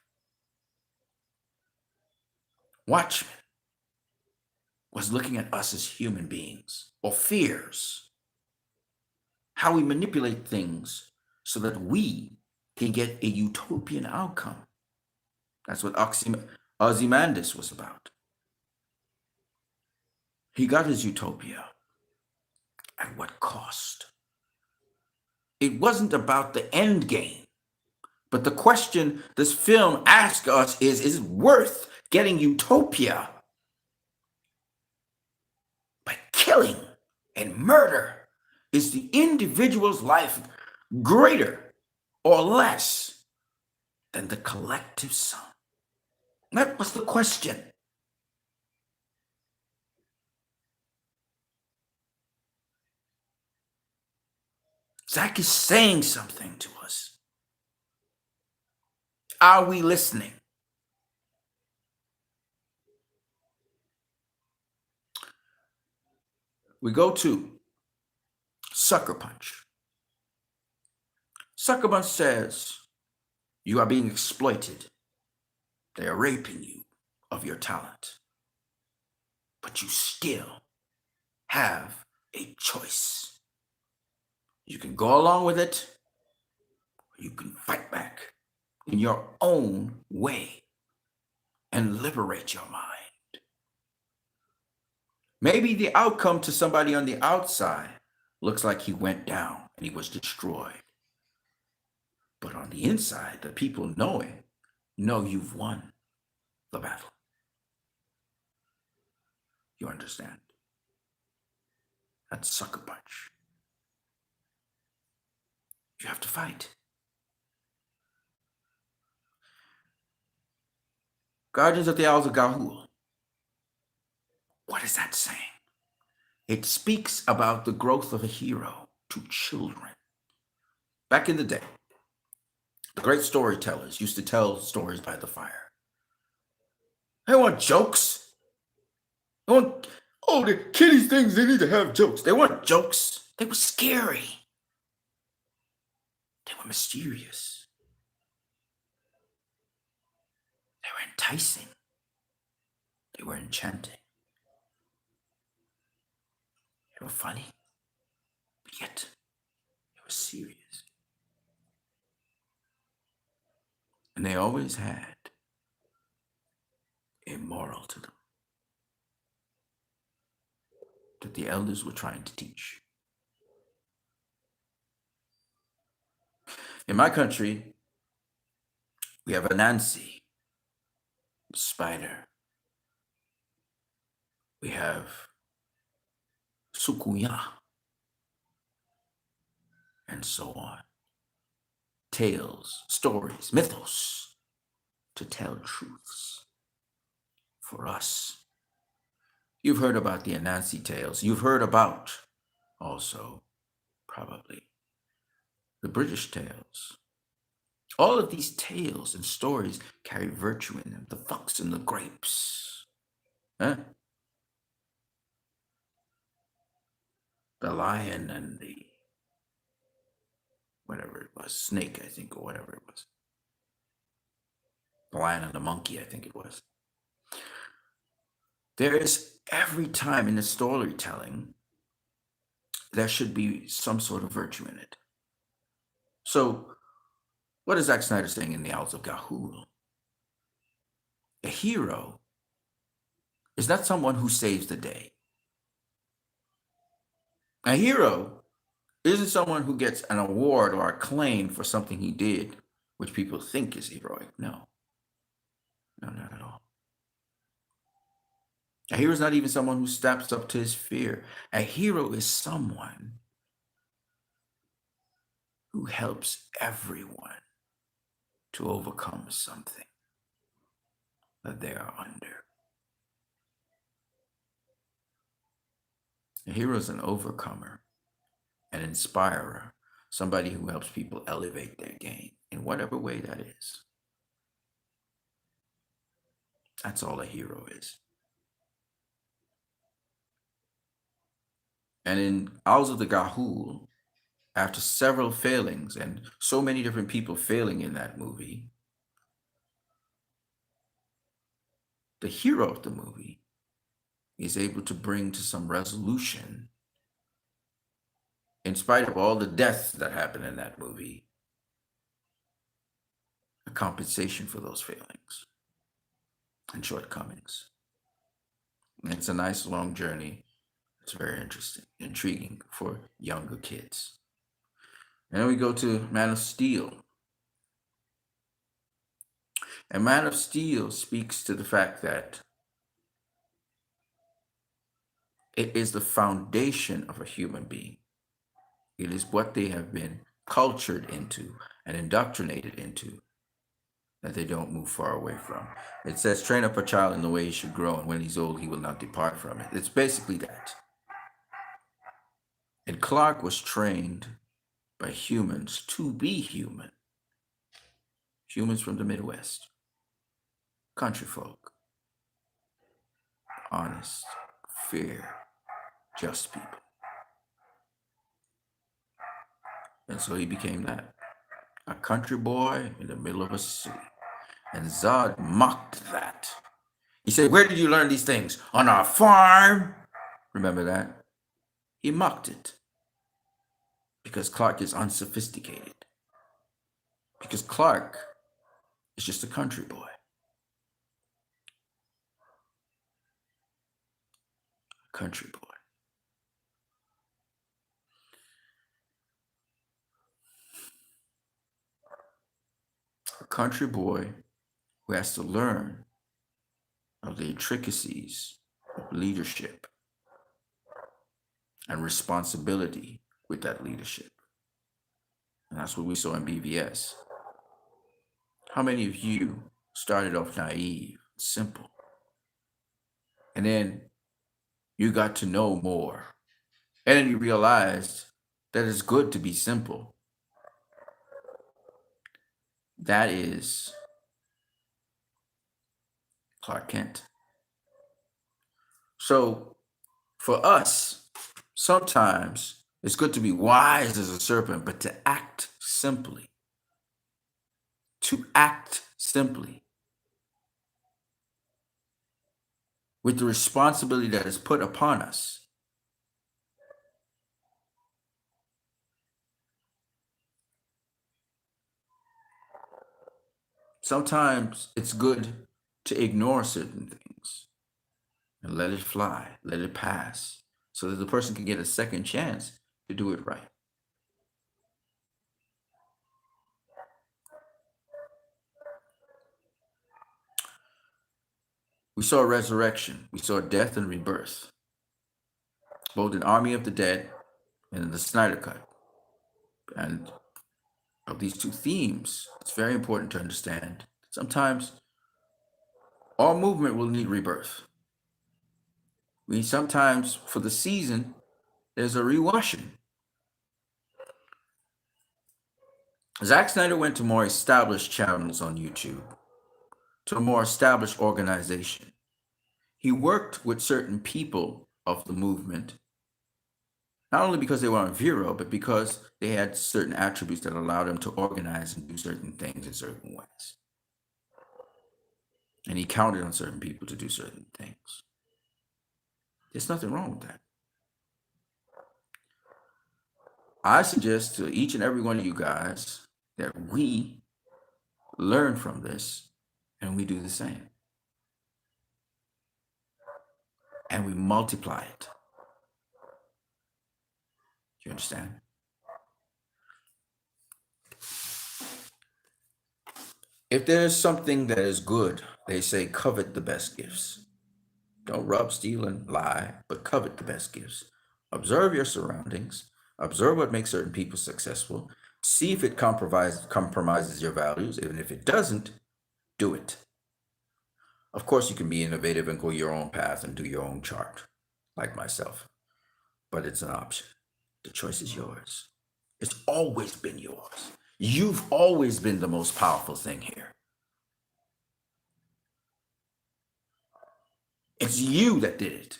Watchmen was looking at us as human beings, or fears, how we manipulate things so that we can get a utopian outcome. That's what Ozymandias was about. He got his utopia. At what cost? It wasn't about the end game, but the question this film asks us is it worth getting utopia by killing and murder? Is the individual's life greater or less than the collective sum? That was the question. Zach is saying something to us. Are we listening? We go to Sucker Punch. Sucker Punch says, you are being exploited. They are raping you of your talent. But you still have a choice. You can go along with it, or you can fight back in your own way and liberate your mind. Maybe the outcome to somebody on the outside looks like he went down and he was destroyed. But on the inside, the people knowing, know you've won the battle. You understand? That's Sucker Punch. You have to fight. Guardians of the Owls of Ga'Hoole. What is that saying? It speaks about the growth of a hero to children. Back in the day, the great storytellers used to tell stories by the fire. They weren't jokes. They weren't, oh, the kiddies things, they need to have jokes. They weren't jokes. They were scary. They were mysterious. They were enticing. They were enchanting. They were funny, but yet they were serious. And they always had a moral to them that the elders were trying to teach. In my country, we have Anansi, the spider. We have Sukuya, and so on. Tales, stories, mythos to tell truths for us. You've heard about the Anansi tales. You've heard about also, probably, the British tales. All of these tales and stories carry virtue in them. The fox and the grapes. Huh? The lion and the whatever it was, Snake, I think, or whatever it was. The Lion and the Monkey, I think it was. There is every time in the storytelling, there should be some sort of virtue in it. So, what is Zack Snyder saying in The Owls of Ga'Hoole? A hero is not someone who saves the day. A hero isn't someone who gets an award or acclaim for something he did, which people think is heroic. No, no, not at all. A hero is not even someone who steps up to his fear. A hero is someone who helps everyone to overcome something that they are under. A hero is an overcomer, an inspirer, somebody who helps people elevate their game in whatever way that is. That's all a hero is. And in Owls of the Ga'Hoole, after several failings and so many different people failing in that movie, the hero of the movie is able to bring to some resolution, in spite of all the deaths that happen in that movie, a compensation for those failings and shortcomings. And it's a nice long journey. It's very interesting, intriguing for younger kids. And then we go to Man of Steel. And Man of Steel speaks to the fact that it is the foundation of a human being. It is what they have been cultured into and indoctrinated into that they don't move far away from. It says, train up a child in the way he should grow, and when he's old, he will not depart from it. It's basically that. And Clark was trained by humans to be human. Humans from the Midwest. Country folk. Honest, fair, just people. And so he became that. A country boy in the middle of a city. And Zod mocked that. He said, where did you learn these things? On our farm? Remember that? He mocked it. Because Clark is unsophisticated. Because Clark is just a country boy. A country boy. A country boy who has to learn of the intricacies of leadership and responsibility with that leadership. And that's what we saw in BVS. How many of you started off naive, simple, and then you got to know more, and then you realized that it's good to be simple? That is Clark Kent. So for us, sometimes it's good to be wise as a serpent, but to act simply. To act simply. With the responsibility that is put upon us. Sometimes it's good to ignore certain things and let it fly, let it pass, so that the person can get a second chance to do it right. We saw resurrection, we saw death and rebirth, both in Army of the Dead and in the Snyder Cut. And of these two themes, it's very important to understand sometimes all movement will need rebirth. Sometimes for the season, there's a rewashing. Zack Snyder went to more established channels on YouTube, to a more established organization. He worked with certain people of the movement Not only because they were on Vero, but because they had certain attributes that allowed them to organize and do certain things in certain ways. And he counted on certain people to do certain things. There's nothing wrong with that. I suggest to each and every one of you guys that we learn from this and we do the same. And we multiply it. You understand? If there's something that is good, they say covet the best gifts. Don't rub, steal, and lie, but covet the best gifts. Observe your surroundings. Observe what makes certain people successful. See if it compromises your values. Even if it doesn't, do it. Of course, you can be innovative and go your own path and do your own chart, like myself. But it's an option. The choice is yours. It's always been yours. You've always been the most powerful thing here. It's you that did it.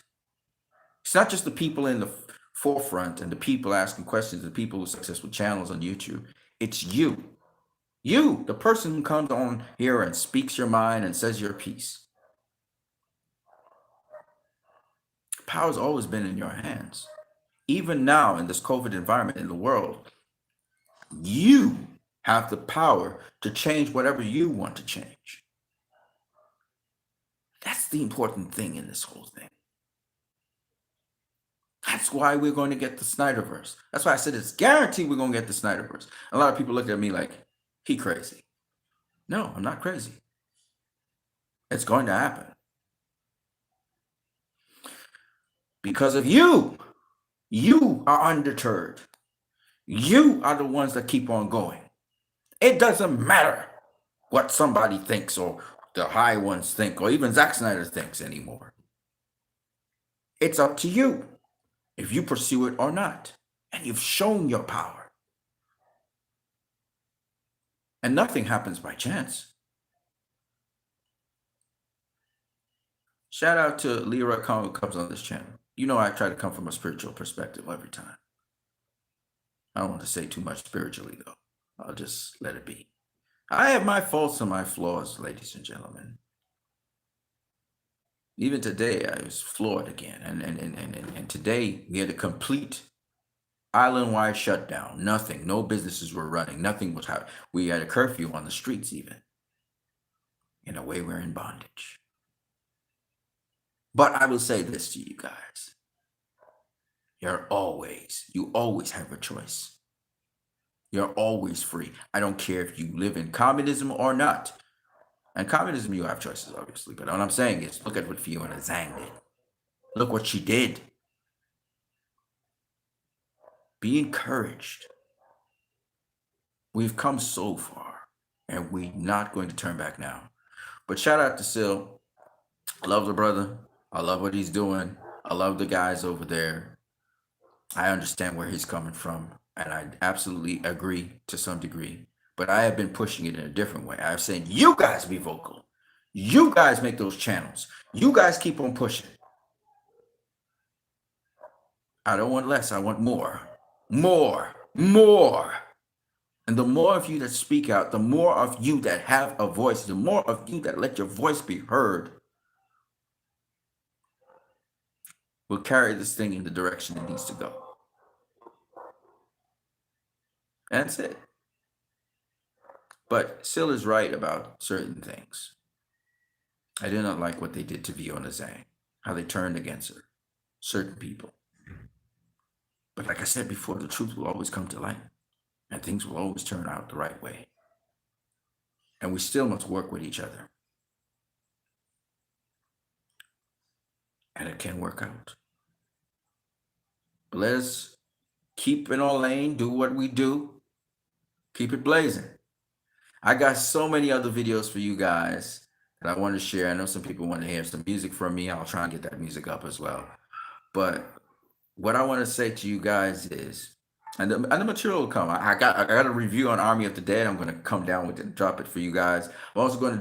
It's not just the people in the forefront and the people asking questions, the people with successful channels on YouTube. It's you. You, the person who comes on here and speaks your mind and says your piece. Power's always been in your hands. Even now in this COVID environment in the world, you have the power to change whatever you want to change. That's the important thing in this whole thing. That's why we're going to get the Snyderverse. That's why I said it's guaranteed we're going to get the Snyderverse. A lot of people look at me like, he crazy. No, I'm not crazy. It's going to happen. Because of you. You are undeterred. You are the ones that keep on going. It doesn't matter what somebody thinks or the high ones think or even Zack Snyder thinks anymore. It's up to you if you pursue it or not. And you've shown your power. And nothing happens by chance. Shout out to Leroy Khan who comes on this channel. You know I try to come from a spiritual perspective every time. I don't want to say too much spiritually, though. I'll just let it be. I have my faults and my flaws, ladies and gentlemen. Even today, I was floored again. And today, we had a complete island-wide shutdown. Nothing. No businesses were running. Nothing was happening. We had a curfew on the streets, even. In a way, we're in bondage. But I will say this to you guys. You always have a choice. You're always free. I don't care if you live in communism or not. And communism, you have choices, obviously. But what I'm saying is, look at what Fiona Zhang did. Look what she did. Be encouraged. We've come so far, and we're not going to turn back now. But shout out to Sil. I love the brother. I love what he's doing. I love the guys over there. I understand where he's coming from, and I absolutely agree to some degree. But I have been pushing it in a different way. I've said, you guys be vocal. You guys make those channels. You guys keep on pushing. I don't want less. I want more. More. More. And the more of you that speak out, the more of you that have a voice, the more of you that let your voice be heard, will carry this thing in the direction it needs to go. That's it. But Sil is right about certain things. I did not like what they did to Fiona Zhang, how they turned against her, certain people. But like I said before, the truth will always come to light, and things will always turn out the right way. And we still must work with each other. And it can work out. But let us keep in our lane, do what we do, keep it blazing. I got so many other videos for you guys that I want to share. I know some people want to hear some music from me. I'll try and get that music up as well. But what I want to say to you guys is, and the material will come. I got a review on Army of the Dead. I'm going to come down with it and drop it for you guys. I'm also going to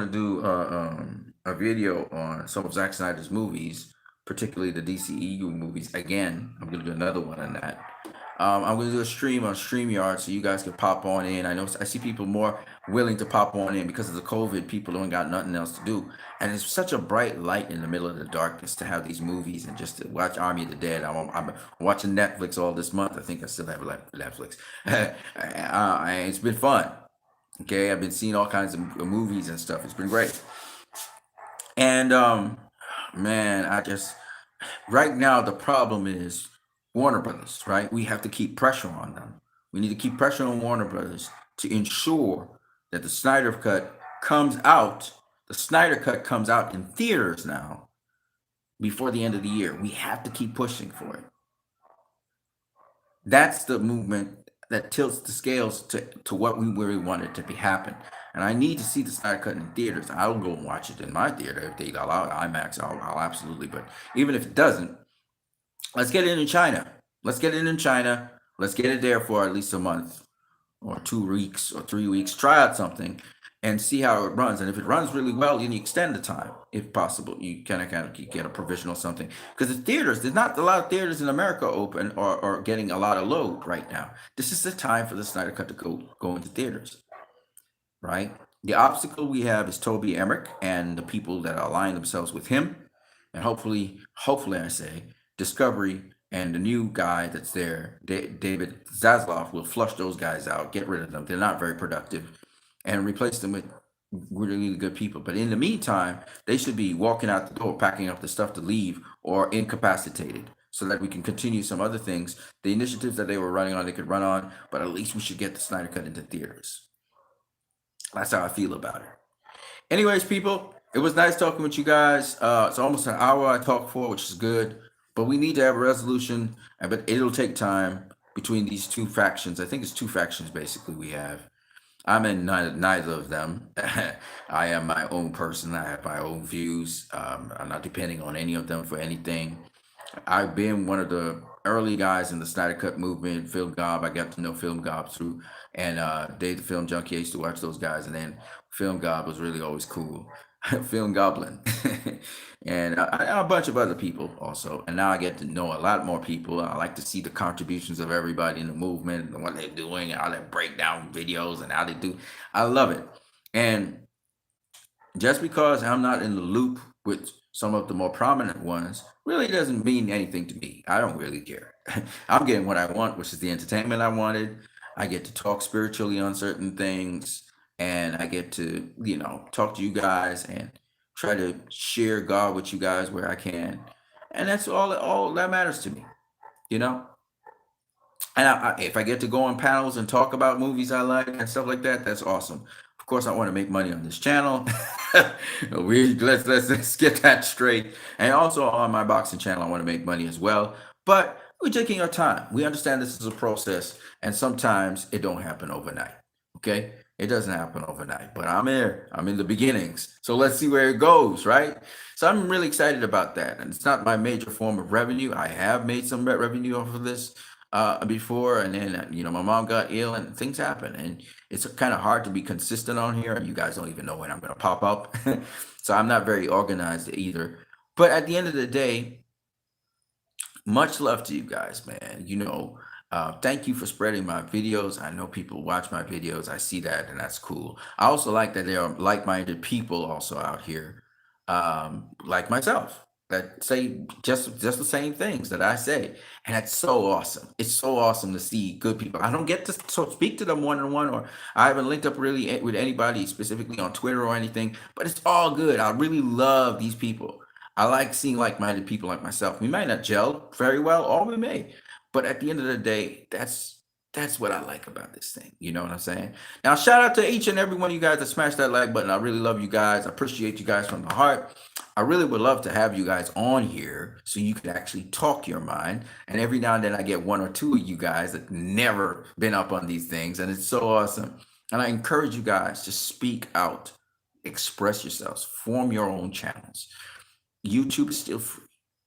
do a video on some of Zack Snyder's movies, particularly the DCEU movies. Again, I'm gonna do another one on that. I'm gonna do a stream on StreamYard so you guys can pop on in. I know I see people more willing to pop on in because of the COVID. People don't got nothing else to do, and it's such a bright light in the middle of the darkness to have these movies and just to watch Army of the Dead. I'm watching Netflix all this month. I think I still have Netflix. It's been fun. Okay, I've been seeing all kinds of movies and stuff. It's been great. And man, I just right now the problem is Warner Brothers, right? We have to keep pressure on them. We need to keep pressure on Warner Brothers to ensure that the Snyder Cut comes out. The Snyder Cut comes out in theaters now before the end of the year. We have to keep pushing for it. That's the movement that tilts the scales to what we really want it to be happen. And I need to see the Snyder Cut in theaters. I'll go and watch it in my theater if they allow IMAX. I'll absolutely. But even if it doesn't, let's get it in China. Let's get it in China. Let's get it there for at least a month or 2 weeks or 3 weeks. Try out something and see how it runs. And if it runs really well, then you extend the time if possible. You kind of get a provisional something because the theaters, there's not a lot of theaters in America open or getting a lot of load right now. This is the time for the Snyder Cut to go into theaters, right? The obstacle we have is Toby Emmerich and the people that align themselves with him, and hopefully I say Discovery and the new guy that's there, David Zaslav, will flush those guys out, get rid of them. They're not very productive, and replace them with really good people. But in the meantime, they should be walking out the door, packing up the stuff to leave, or incapacitated, so that we can continue some other things. The initiatives that they were running on, they could run on, but at least we should get the Snyder Cut into theaters. That's how I feel about it. Anyways, people, it was nice talking with you guys. It's almost an hour I talked for, which is good. But we need to have a resolution, but it'll take time between these two factions. I think it's two factions basically we have. I'm in neither of them. I am my own person. I have my own views. I'm not depending on any of them for anything. I've been one of the early guys in the Snyder Cut movement. Film Gob, I got to know Film Gob through, and Dave the Film Junkie. I used to watch those guys, and then Film Gob was really always cool. Film Goblin, and a bunch of other people also. And now I get to know a lot more people. I like to see the contributions of everybody in the movement and what they're doing, and how they break down videos and how they do. I love it. And just because I'm not in the loop with some of the more prominent ones really doesn't mean anything to me. I don't really care. I'm getting what I want, which is the entertainment I wanted. I get to talk spiritually on certain things, and I get to, talk to you guys and try to share God with you guys where I can. And that's all that matters to me, you know? And if I get to go on panels and talk about movies I like and stuff like that, that's awesome. Of course, I want to make money on this channel. Let's get that straight. And also on my boxing channel, I want to make money as well. But we're taking our time. We understand this is a process, and sometimes it don't happen overnight. Okay, it doesn't happen overnight. But I'm here. I'm in the beginnings. So let's see where it goes, right? So I'm really excited about that. And it's not my major form of revenue. I have made some revenue off of this before, and then my mom got ill and things happen, and it's kind of hard to be consistent on here, and you guys don't even know when I'm going to pop up. So I'm not very organized either. But at the end of the day, much love to you guys, man. Thank you for spreading my videos. I know people watch my videos. I see that, and that's cool. I also like that there are like-minded people also out here, like myself, that say just the same things that I say, and that's so awesome. It's so awesome to see good people. I don't get to speak to them one on one, or I haven't linked up really with anybody specifically on Twitter or anything. But it's all good. I really love these people. I like seeing like-minded people like myself. We might not gel very well, or we may, but at the end of the day, that's what I like about this thing. You know what I'm saying? Now, shout out to each and every one of you guys that smashed that like button. I really love you guys. I appreciate you guys from the heart. I really would love to have you guys on here so you can actually talk your mind. And every now and then I get one or two of you guys that never been up on these things, and it's so awesome. And I encourage you guys to speak out, express yourselves, form your own channels. YouTube is still free.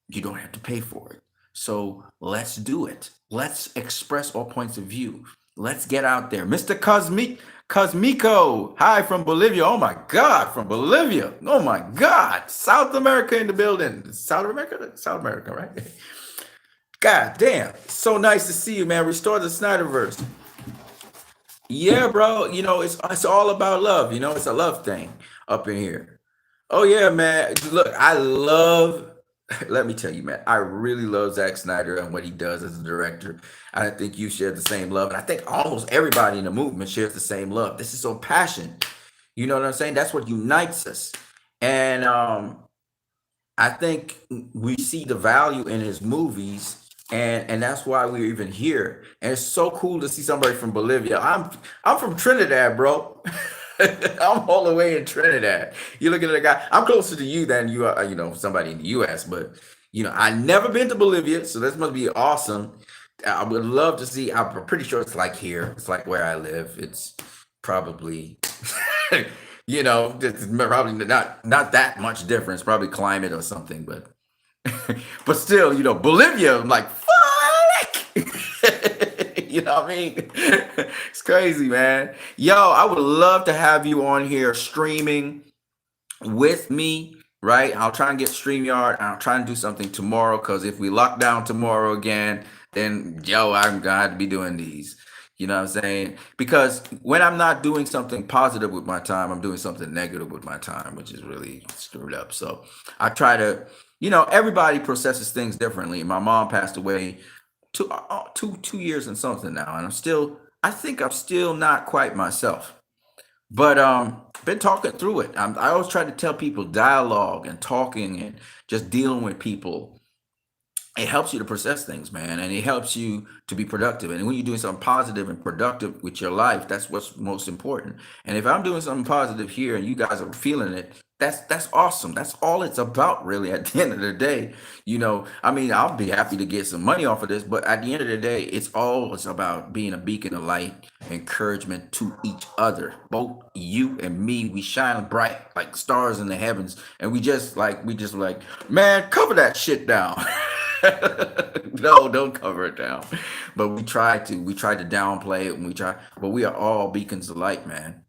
You don't have to pay for it. So let's do it. Let's express our points of view. Let's get out there. Mr. Cosmico. Hi from Bolivia. Oh my God, from Bolivia. Oh my God. South America in the building. South America? South America, right? God damn. So nice to see you, man. Restore the Snyderverse. Yeah, bro. It's all about love. It's a love thing up in here. Oh yeah, man. Look, I love. Let me tell you, man. I really love Zack Snyder and what he does as a director. I think you share the same love, and I think almost everybody in the movement shares the same love. This is so passion. You know what I'm saying? That's what unites us. And I think we see the value in his movies, and that's why we're even here. And it's so cool to see somebody from Bolivia. I'm from Trinidad, bro. I'm all the way in Trinidad. You look at the guy. I'm closer to you than you are, somebody in the U.S. But I never been to Bolivia, so this must be awesome. I would love to see. I'm pretty sure it's like here. It's like where I live. It's probably it's probably not that much difference, probably climate or something, but but still, Bolivia, I'm like, fuck. You know what I mean? It's crazy, man. Yo, I would love to have you on here streaming with me, right? I'll try and get StreamYard. I'll try and do something tomorrow, because if we lock down tomorrow again, then I'm gonna have to be doing these. You know what I'm saying? Because when I'm not doing something positive with my time, I'm doing something negative with my time, which is really screwed up. So I try to, everybody processes things differently. My mom passed away 2 years and something now, and I think I'm still not quite myself. But been talking through it. I always try to tell people dialogue and talking and just dealing with people. It helps you to process things, man, and it helps you to be productive. And when you're doing something positive and productive with your life, that's what's most important. And if I'm doing something positive here and you guys are feeling it, that's awesome. That's all it's about, really. At the end of the day, I mean, I'll be happy to get some money off of this, but at the end of the day, it's always about being a beacon of light, encouragement to each other. Both you and me, we shine bright like stars in the heavens, and we just like, man, cover that shit down. No, don't cover it down. But we try to downplay it, and but we are all beacons of light, man.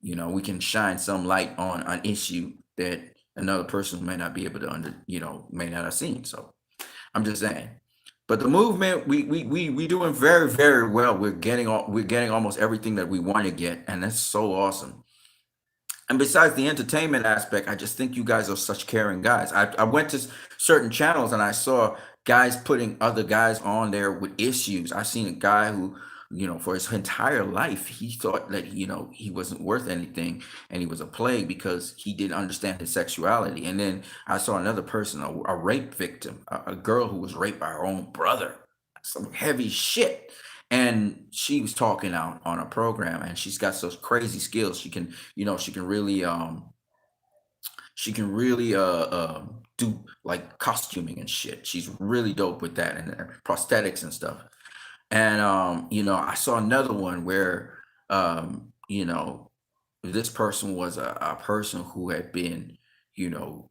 We can shine some light on an issue that another person may not be able to may not have seen. So I'm just saying. But the movement, we doing very, very well. We're getting almost everything that we want to get, and that's so awesome. And besides the entertainment aspect, I just think you guys are such caring guys. I went to certain channels and I saw guys putting other guys on there with issues. I seen a guy who, for his entire life, he thought that, he wasn't worth anything and he was a plague because he didn't understand his sexuality. And then I saw another person, a rape victim, a girl who was raped by her own brother, some heavy shit. And she was talking out on a program, and she's got such crazy skills. She can really do like costuming and shit. She's really dope with that, and prosthetics and stuff. And I saw another one where this person was a person who had been, you know,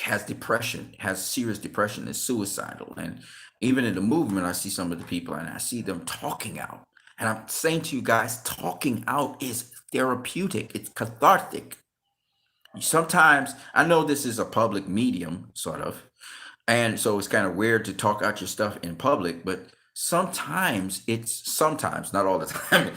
has depression, has serious depression, is suicidal. And even in the movement, I see some of the people and I see them talking out. And I'm saying to you guys, talking out is therapeutic, it's cathartic. Sometimes I know this is a public medium, sort of, and so it's kind of weird to talk out your stuff in public, but sometimes, not all the time,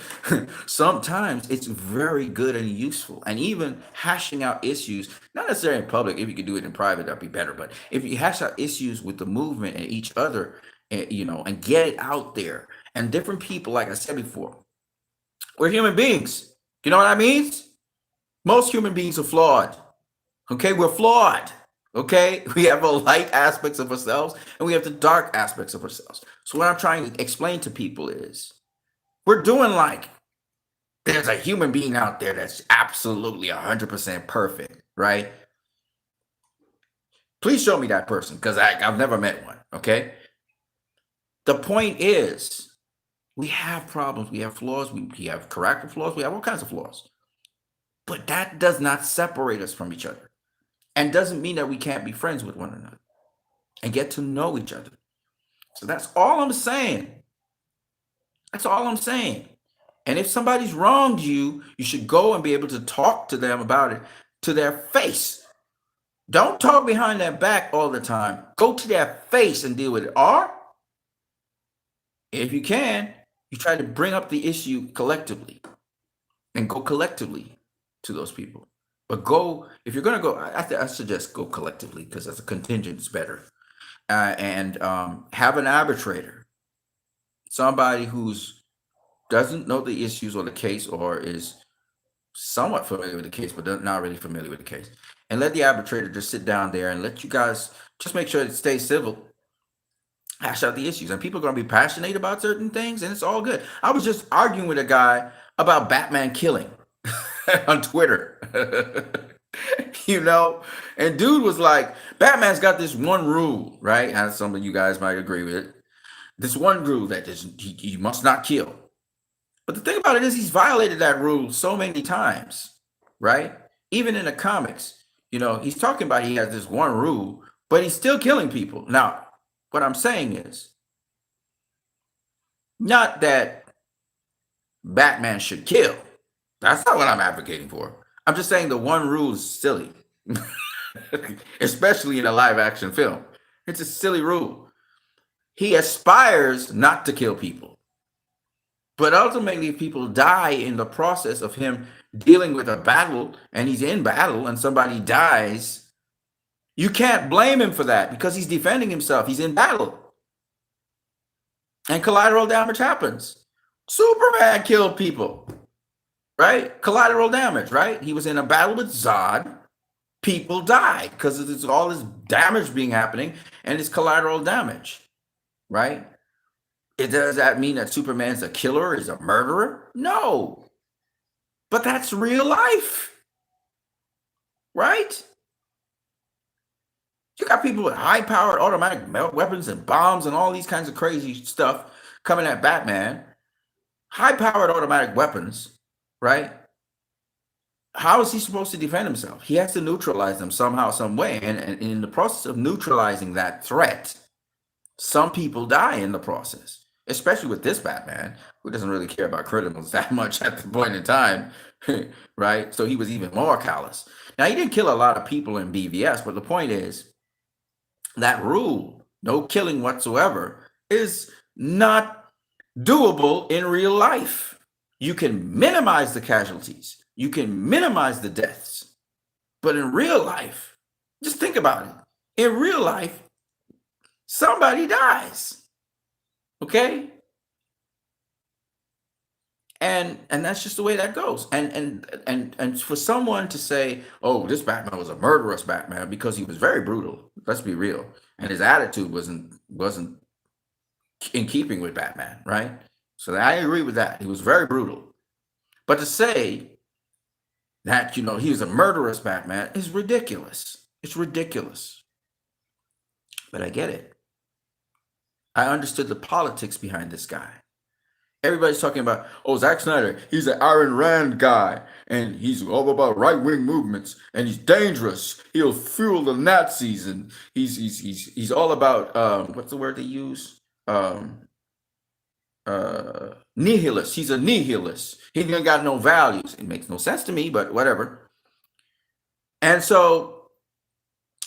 sometimes it's very good and useful. And even hashing out issues, not necessarily in public, if you could do it in private, that'd be better. But if you hash out issues with the movement and each other, and get it out there, and different people, like I said before, we're human beings. You know what I mean? Most human beings are flawed. Okay, we're flawed. Okay, we have the light aspects of ourselves and we have the dark aspects of ourselves. So what I'm trying to explain to people is we're doing like there's a human being out there that's absolutely 100% perfect, right? Please show me that person, because I've never met one. Okay, the point is we have problems, we have flaws, we have character flaws, we have all kinds of flaws, but that does not separate us from each other, and doesn't mean that we can't be friends with one another and get to know each other. So that's all I'm saying. That's all I'm saying. And if somebody's wronged you, you should go and be able to talk to them about it to their face. Don't talk behind their back all the time. Go to their face and deal with it. Or, if you can, you try to bring up the issue collectively and go collectively to those people. But go, if you're going to go, I suggest go collectively because as a contingent is better. And have an arbitrator, somebody who's doesn't know the issues or the case or is somewhat familiar with the case, but not really familiar with the case. And let the arbitrator just sit down there and let you guys just make sure it stays civil, hash out the issues. And people are going to be passionate about certain things, and it's all good. I was just arguing with a guy about Batman killing on Twitter. And dude was like, Batman's got this one rule, right? And some of you guys might agree with it. This one rule that he must not kill. But the thing about it is he's violated that rule so many times, right? Even in the comics, he's talking about he has this one rule, but he's still killing people. Now, what I'm saying is not that Batman should kill. That's not what I'm advocating for. I'm just saying the one rule is silly, especially in a live action film. It's a silly rule. He aspires not to kill people. But ultimately, if people die in the process of him dealing with a battle and he's in battle and somebody dies, you can't blame him for that because he's defending himself. He's in battle. And collateral damage happens. Superman killed people, right? Collateral damage, right? He was in a battle with Zod. People died because it's all this damage being happening and it's collateral damage, right? Does that mean that Superman's a killer, is a murderer? No. But that's real life, right? You got people with high-powered automatic weapons and bombs and all these kinds of crazy stuff coming at Batman. High-powered automatic weapons, right? How is he supposed to defend himself? He has to neutralize them somehow, some way. And in the process of neutralizing that threat, some people die in the process, especially with this Batman, who doesn't really care about criminals that much at the point in time, right? So he was even more callous. Now, he didn't kill a lot of people in BVS, but the point is that rule, no killing whatsoever, is not doable in real life. You can minimize the casualties. You can minimize the deaths. But in real life, just think about it. In real life, somebody dies. Okay? And that's just the way that goes. And for someone to say, "Oh, this Batman was a murderous Batman," because he was very brutal. Let's be real. And his attitude wasn't in keeping with Batman, right? So I agree with that. He was very brutal. But to say that, he was a murderous Batman is ridiculous. It's ridiculous. But I get it. I understood the politics behind this guy. Everybody's talking about, Zack Snyder, he's an Ayn Rand guy, and he's all about right-wing movements, and he's dangerous. He'll fuel the Nazis, and he's all about what's the word they use? Nihilist. He's a nihilist. He ain't got no values. It makes no sense to me, but whatever. And so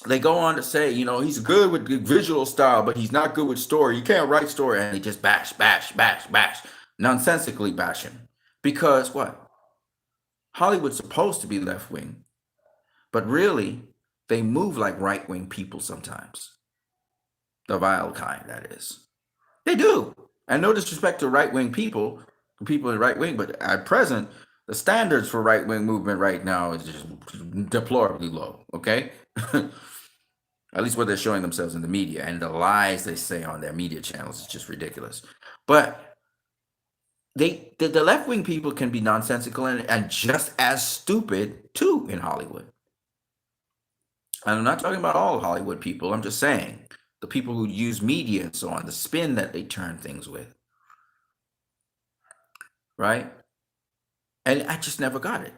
they go on to say, he's good with visual style, but he's not good with story. You can't write story, and they just bash, nonsensically bash him. Because what? Hollywood's supposed to be left-wing, but really, they move like right-wing people sometimes. The vile kind, that is. They do. And no disrespect to right-wing people in right-wing, but at present, the standards for right-wing movement right now is just deplorably low, okay? At least what they're showing themselves in the media, and the lies they say on their media channels is just ridiculous. But the left-wing people can be nonsensical and just as stupid, too, in Hollywood. And I'm not talking about all Hollywood people. I'm just saying the people who use media and so on, the spin that they turn things with, right? And I just never got it.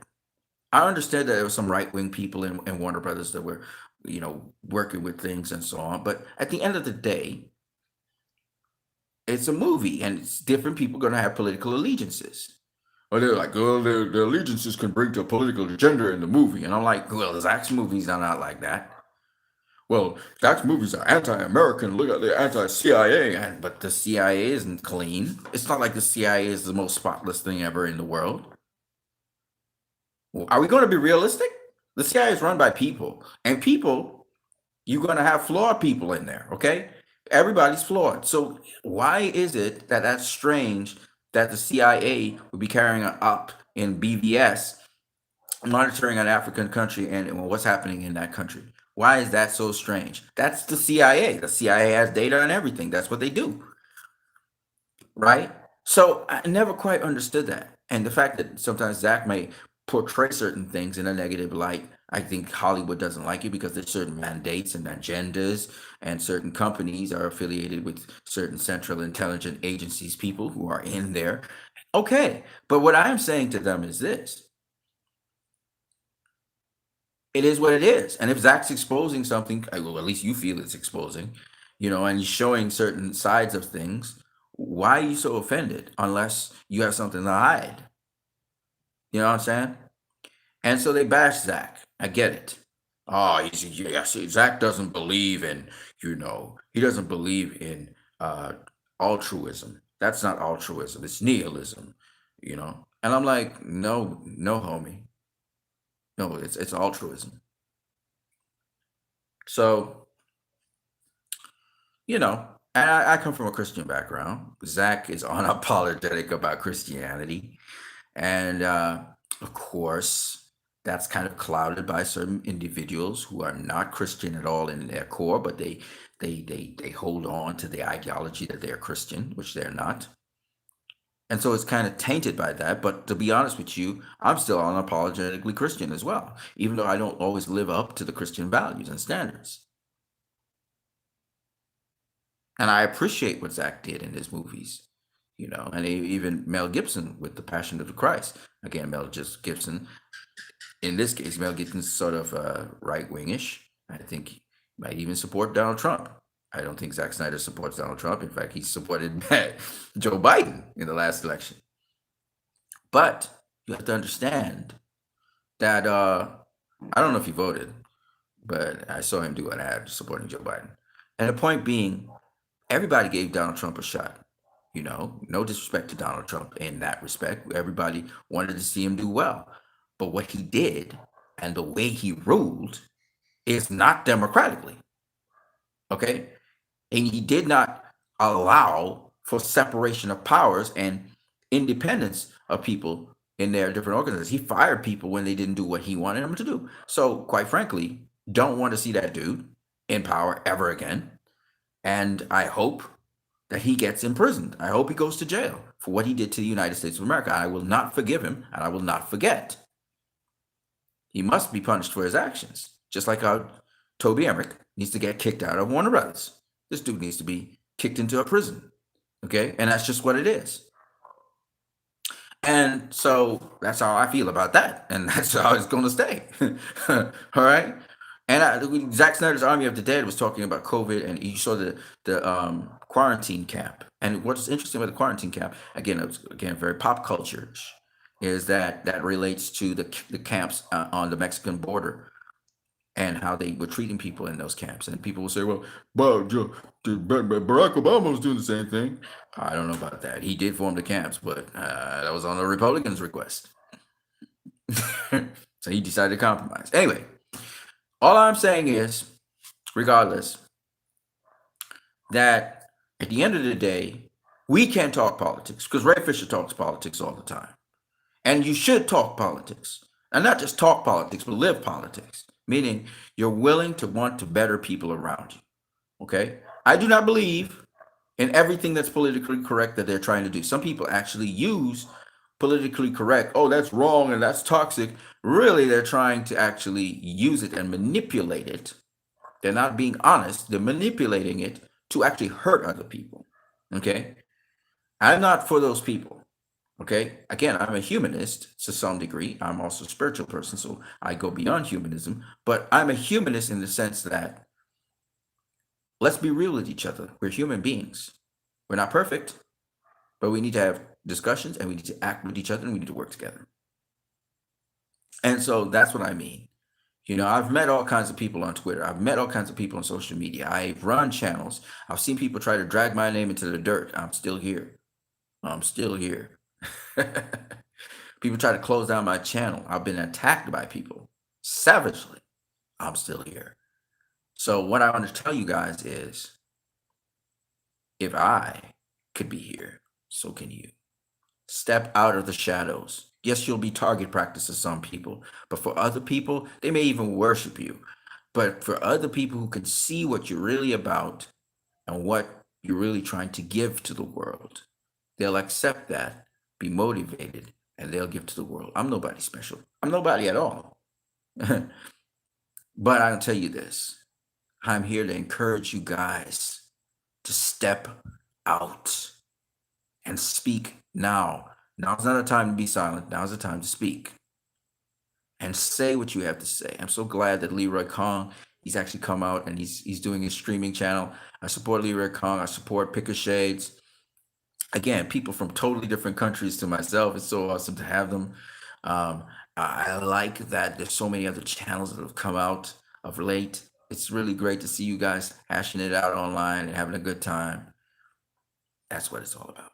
I understand that there were some right-wing people in Warner Brothers that were, working with things and so on. But at the end of the day, it's a movie, and it's different people going to have political allegiances. Or they're like, oh, their allegiances can bring to a political agenda in the movie. And I'm like, well, Zach's movies are not like that. Well, Zach's movies are anti-American. Look at the anti-CIA. But the CIA isn't clean. It's not like the CIA is the most spotless thing ever in the world. Are we going to be realistic? The CIA is run by people. And people, you're going to have flawed people in there, okay? Everybody's flawed. So why is it that that's strange that the CIA would be carrying an up in BVS monitoring an African country and what's happening in that country? Why is that so strange? That's the CIA. The CIA has data and everything. That's what they do, right? So I never quite understood that. And the fact that sometimes Zach may portray certain things in a negative light, I think Hollywood doesn't like it because there's certain mandates and agendas, and certain companies are affiliated with certain central intelligence agencies, people who are in there. Okay. But what I'm saying to them is this: it is what it is. And if Zach's exposing something, well, at least you feel it's exposing, and he's showing certain sides of things, why are you so offended unless you have something to hide? You know what I'm saying? And so they bash Zach. I get it. Oh, yeah, see, Zach doesn't believe in, he doesn't believe in altruism. That's not altruism. It's nihilism, And I'm like, no, no, homie. No, it's altruism. So, and I come from a Christian background. Zach is unapologetic about Christianity. And of course, that's kind of clouded by certain individuals who are not Christian at all in their core, but they hold on to the ideology that they're Christian, which they're not. And so it's kind of tainted by that. But to be honest with you, I'm still unapologetically Christian as well, even though I don't always live up to the Christian values and standards. And I appreciate what Zach did in his movies, and even Mel Gibson with The Passion of the Christ. Again, Gibson, in this case, Mel Gibson's sort of right wingish. I think he might even support Donald Trump. I don't think Zack Snyder supports Donald Trump. In fact, he supported Joe Biden in the last election. But you have to understand that I don't know if he voted, but I saw him do an ad supporting Joe Biden. And the point being, everybody gave Donald Trump a shot. No disrespect to Donald Trump in that respect. Everybody wanted to see him do well. But what he did and the way he ruled is not democratically. Okay? And he did not allow for separation of powers and independence of people in their different organizations. He fired people when they didn't do what he wanted them to do. So, quite frankly, don't want to see that dude in power ever again. And I hope that he gets imprisoned. I hope he goes to jail for what he did to the United States of America. I will not forgive him, and I will not forget. He must be punished for his actions, just like how Toby Emmerich needs to get kicked out of Warner Brothers. This dude needs to be kicked into a prison, okay? And that's just what it is. And so that's how I feel about that, and that's how it's going to stay. All right. And Zack Snyder's Army of the Dead was talking about COVID, and you saw the quarantine camp. And what's interesting about the quarantine camp, again, it's very pop culture, is that relates to the camps on the Mexican border and how they were treating people in those camps. And people will say, well, Barack Obama was doing the same thing. I don't know about that. He did form the camps, but that was on the Republicans' request. So he decided to compromise. Anyway, all I'm saying is, regardless, that at the end of the day, we can't talk politics because Ray Fisher talks politics all the time. And you should talk politics. And not just talk politics, but live politics. Meaning you're willing to want to better people around you. Okay? I do not believe in everything that's politically correct that they're trying to do. Some people actually use politically correct. Oh, that's wrong and that's toxic. Really, they're trying to actually use it and manipulate it. They're not being honest. They're manipulating it to actually hurt other people. Okay? I'm not for those people. Okay? Again, I'm a humanist to some degree. I'm also a spiritual person, so I go beyond humanism. But I'm a humanist in the sense that let's be real with each other. We're human beings. We're not perfect. but we need to have discussions and we need to act with each other and we need to work together. And so that's what I mean. I've met all kinds of people on Twitter. I've met all kinds of people on social media. I've run channels. I've seen people try to drag my name into the dirt. I'm still here. I'm still here. People try to close down my channel. I've been attacked by people savagely. I'm still here. So what I want to tell you guys is, if I could be here, so can you. Step out of the shadows. Yes, you'll be target practice to some people, but for other people, they may even worship you. But for other people who can see what you're really about and what you're really trying to give to the world, they'll accept that, be motivated, and they'll give to the world. I'm nobody special. I'm nobody at all. But I'll tell you this. I'm here to encourage you guys to step out and speak now. Now's not a time to be silent. Now's the time to speak and say what you have to say. I'm so glad that Leroy Kong, he's actually come out and he's doing his streaming channel. I support Leroy Kong. I support Picker Shades. Again, people from totally different countries to myself. It's so awesome to have them. I like that there's so many other channels that have come out of late. It's really great to see you guys hashing it out online and having a good time. That's what it's all about.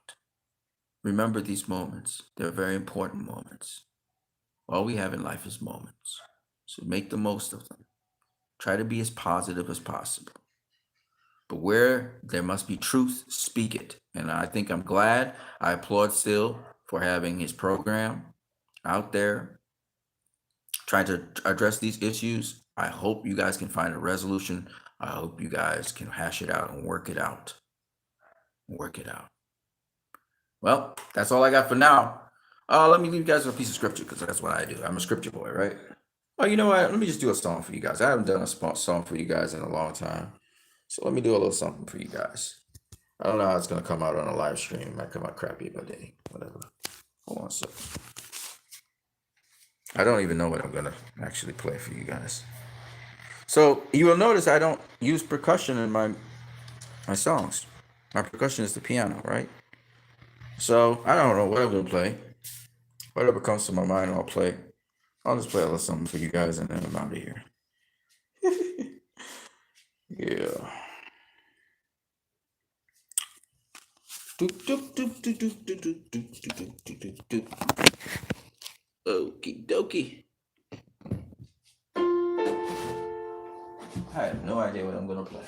Remember these moments. They're very important moments. All we have in life is moments. So make the most of them. Try to be as positive as possible. But where there must be truth, speak it. And I think I'm glad. I applaud Still for having his program out there, trying to address these issues. I hope you guys can find a resolution. I hope you guys can hash it out and work it out. Work it out. Well, that's all I got for now. Let me leave you guys with a piece of scripture because that's what I do. I'm a scripture boy, right? Oh, you know what? Let me just do a song for you guys. I haven't done a song for you guys in a long time. So let me do a little something for you guys. I don't know how it's going to come out on a live stream. It might come out crappy, but hey, whatever. Hold on a second. I don't even know what I'm going to actually play for you guys. So you will notice I don't use percussion in my songs. My percussion is the piano, right? So I don't know what I'm going to play. Whatever comes to my mind, I'll play. I'll just play a little something for you guys and then I'm out of here. Yeah. Okie dokie. I have no idea what I'm gonna play.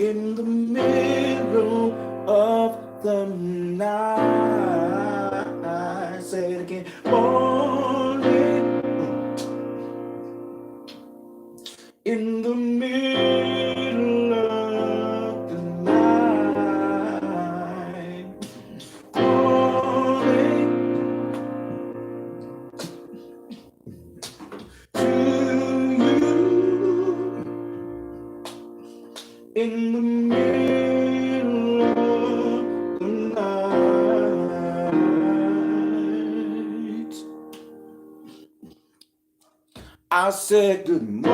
In the middle of the night, say it again, morning, in the middle of the night, morning, to you, in the middle of the night, I said good morning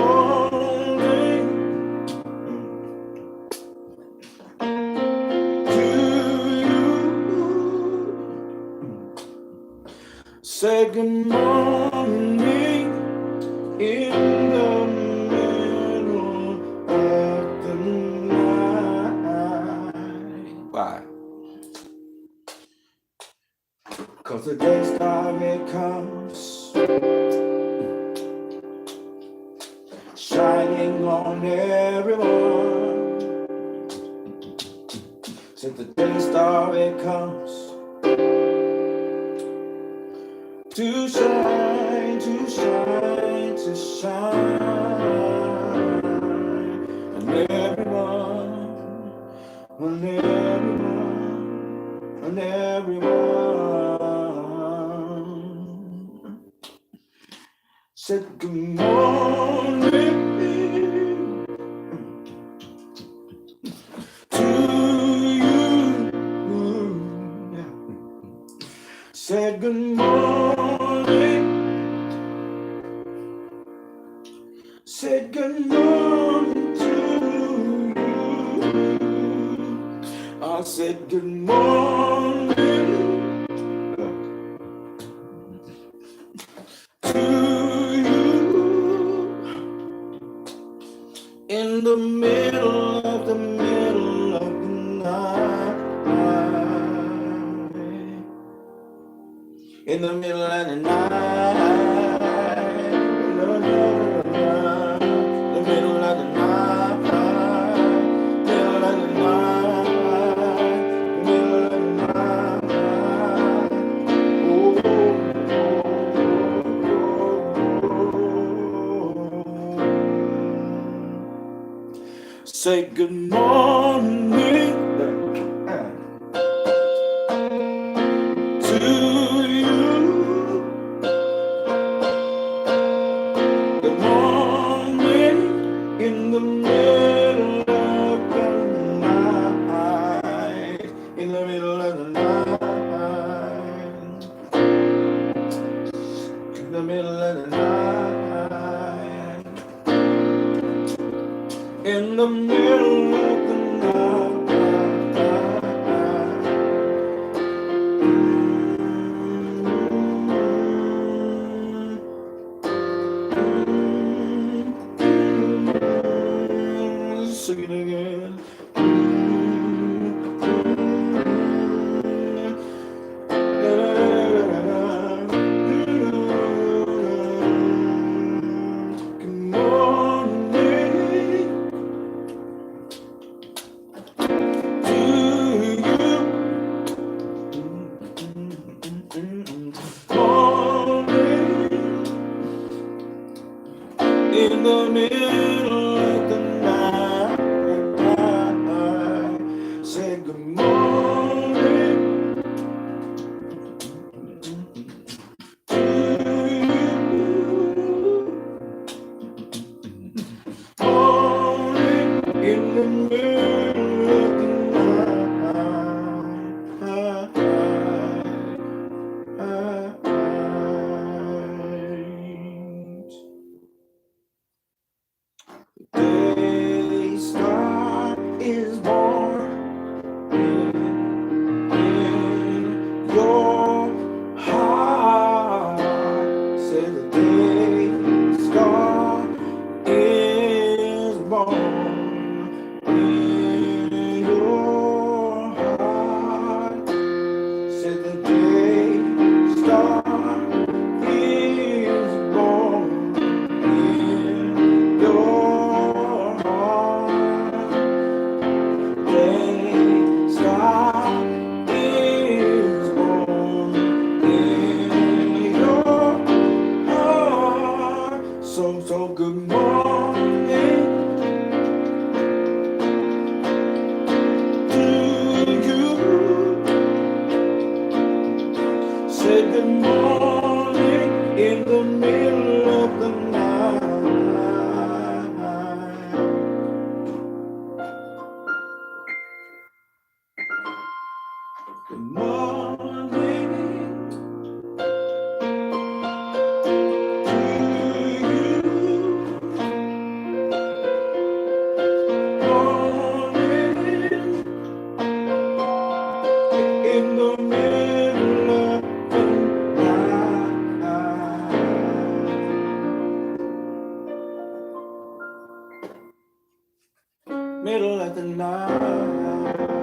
good morning in the middle of the night. Why? 'Cause the day star it comes, shining on everyone. Since the day star it comes to shine, to shine, to shine on everyone, on everyone, on everyone. Said good morning to you. Said good morning. Said good morning to you. I said good morning to you in the middle of the night. In the middle of the night. In the middle of the night. The middle of the night. Middle of the night. Middle of the night. Oh, say good morning to you. Good morning in the middle of the night. In the middle of the night. In the middle of the night. In the middle of the night. Sing it again. Good morning to you. Morning in the middle of the night. Say good morning to you. Morning in the middle of the night. Day star is born in your heart. Say the day star is born in your heart. Say the day star is born in your heart. Day star is born in your heart. So good morning to you. Say good morning in the middle of the night. Good morning to you. middle of the night.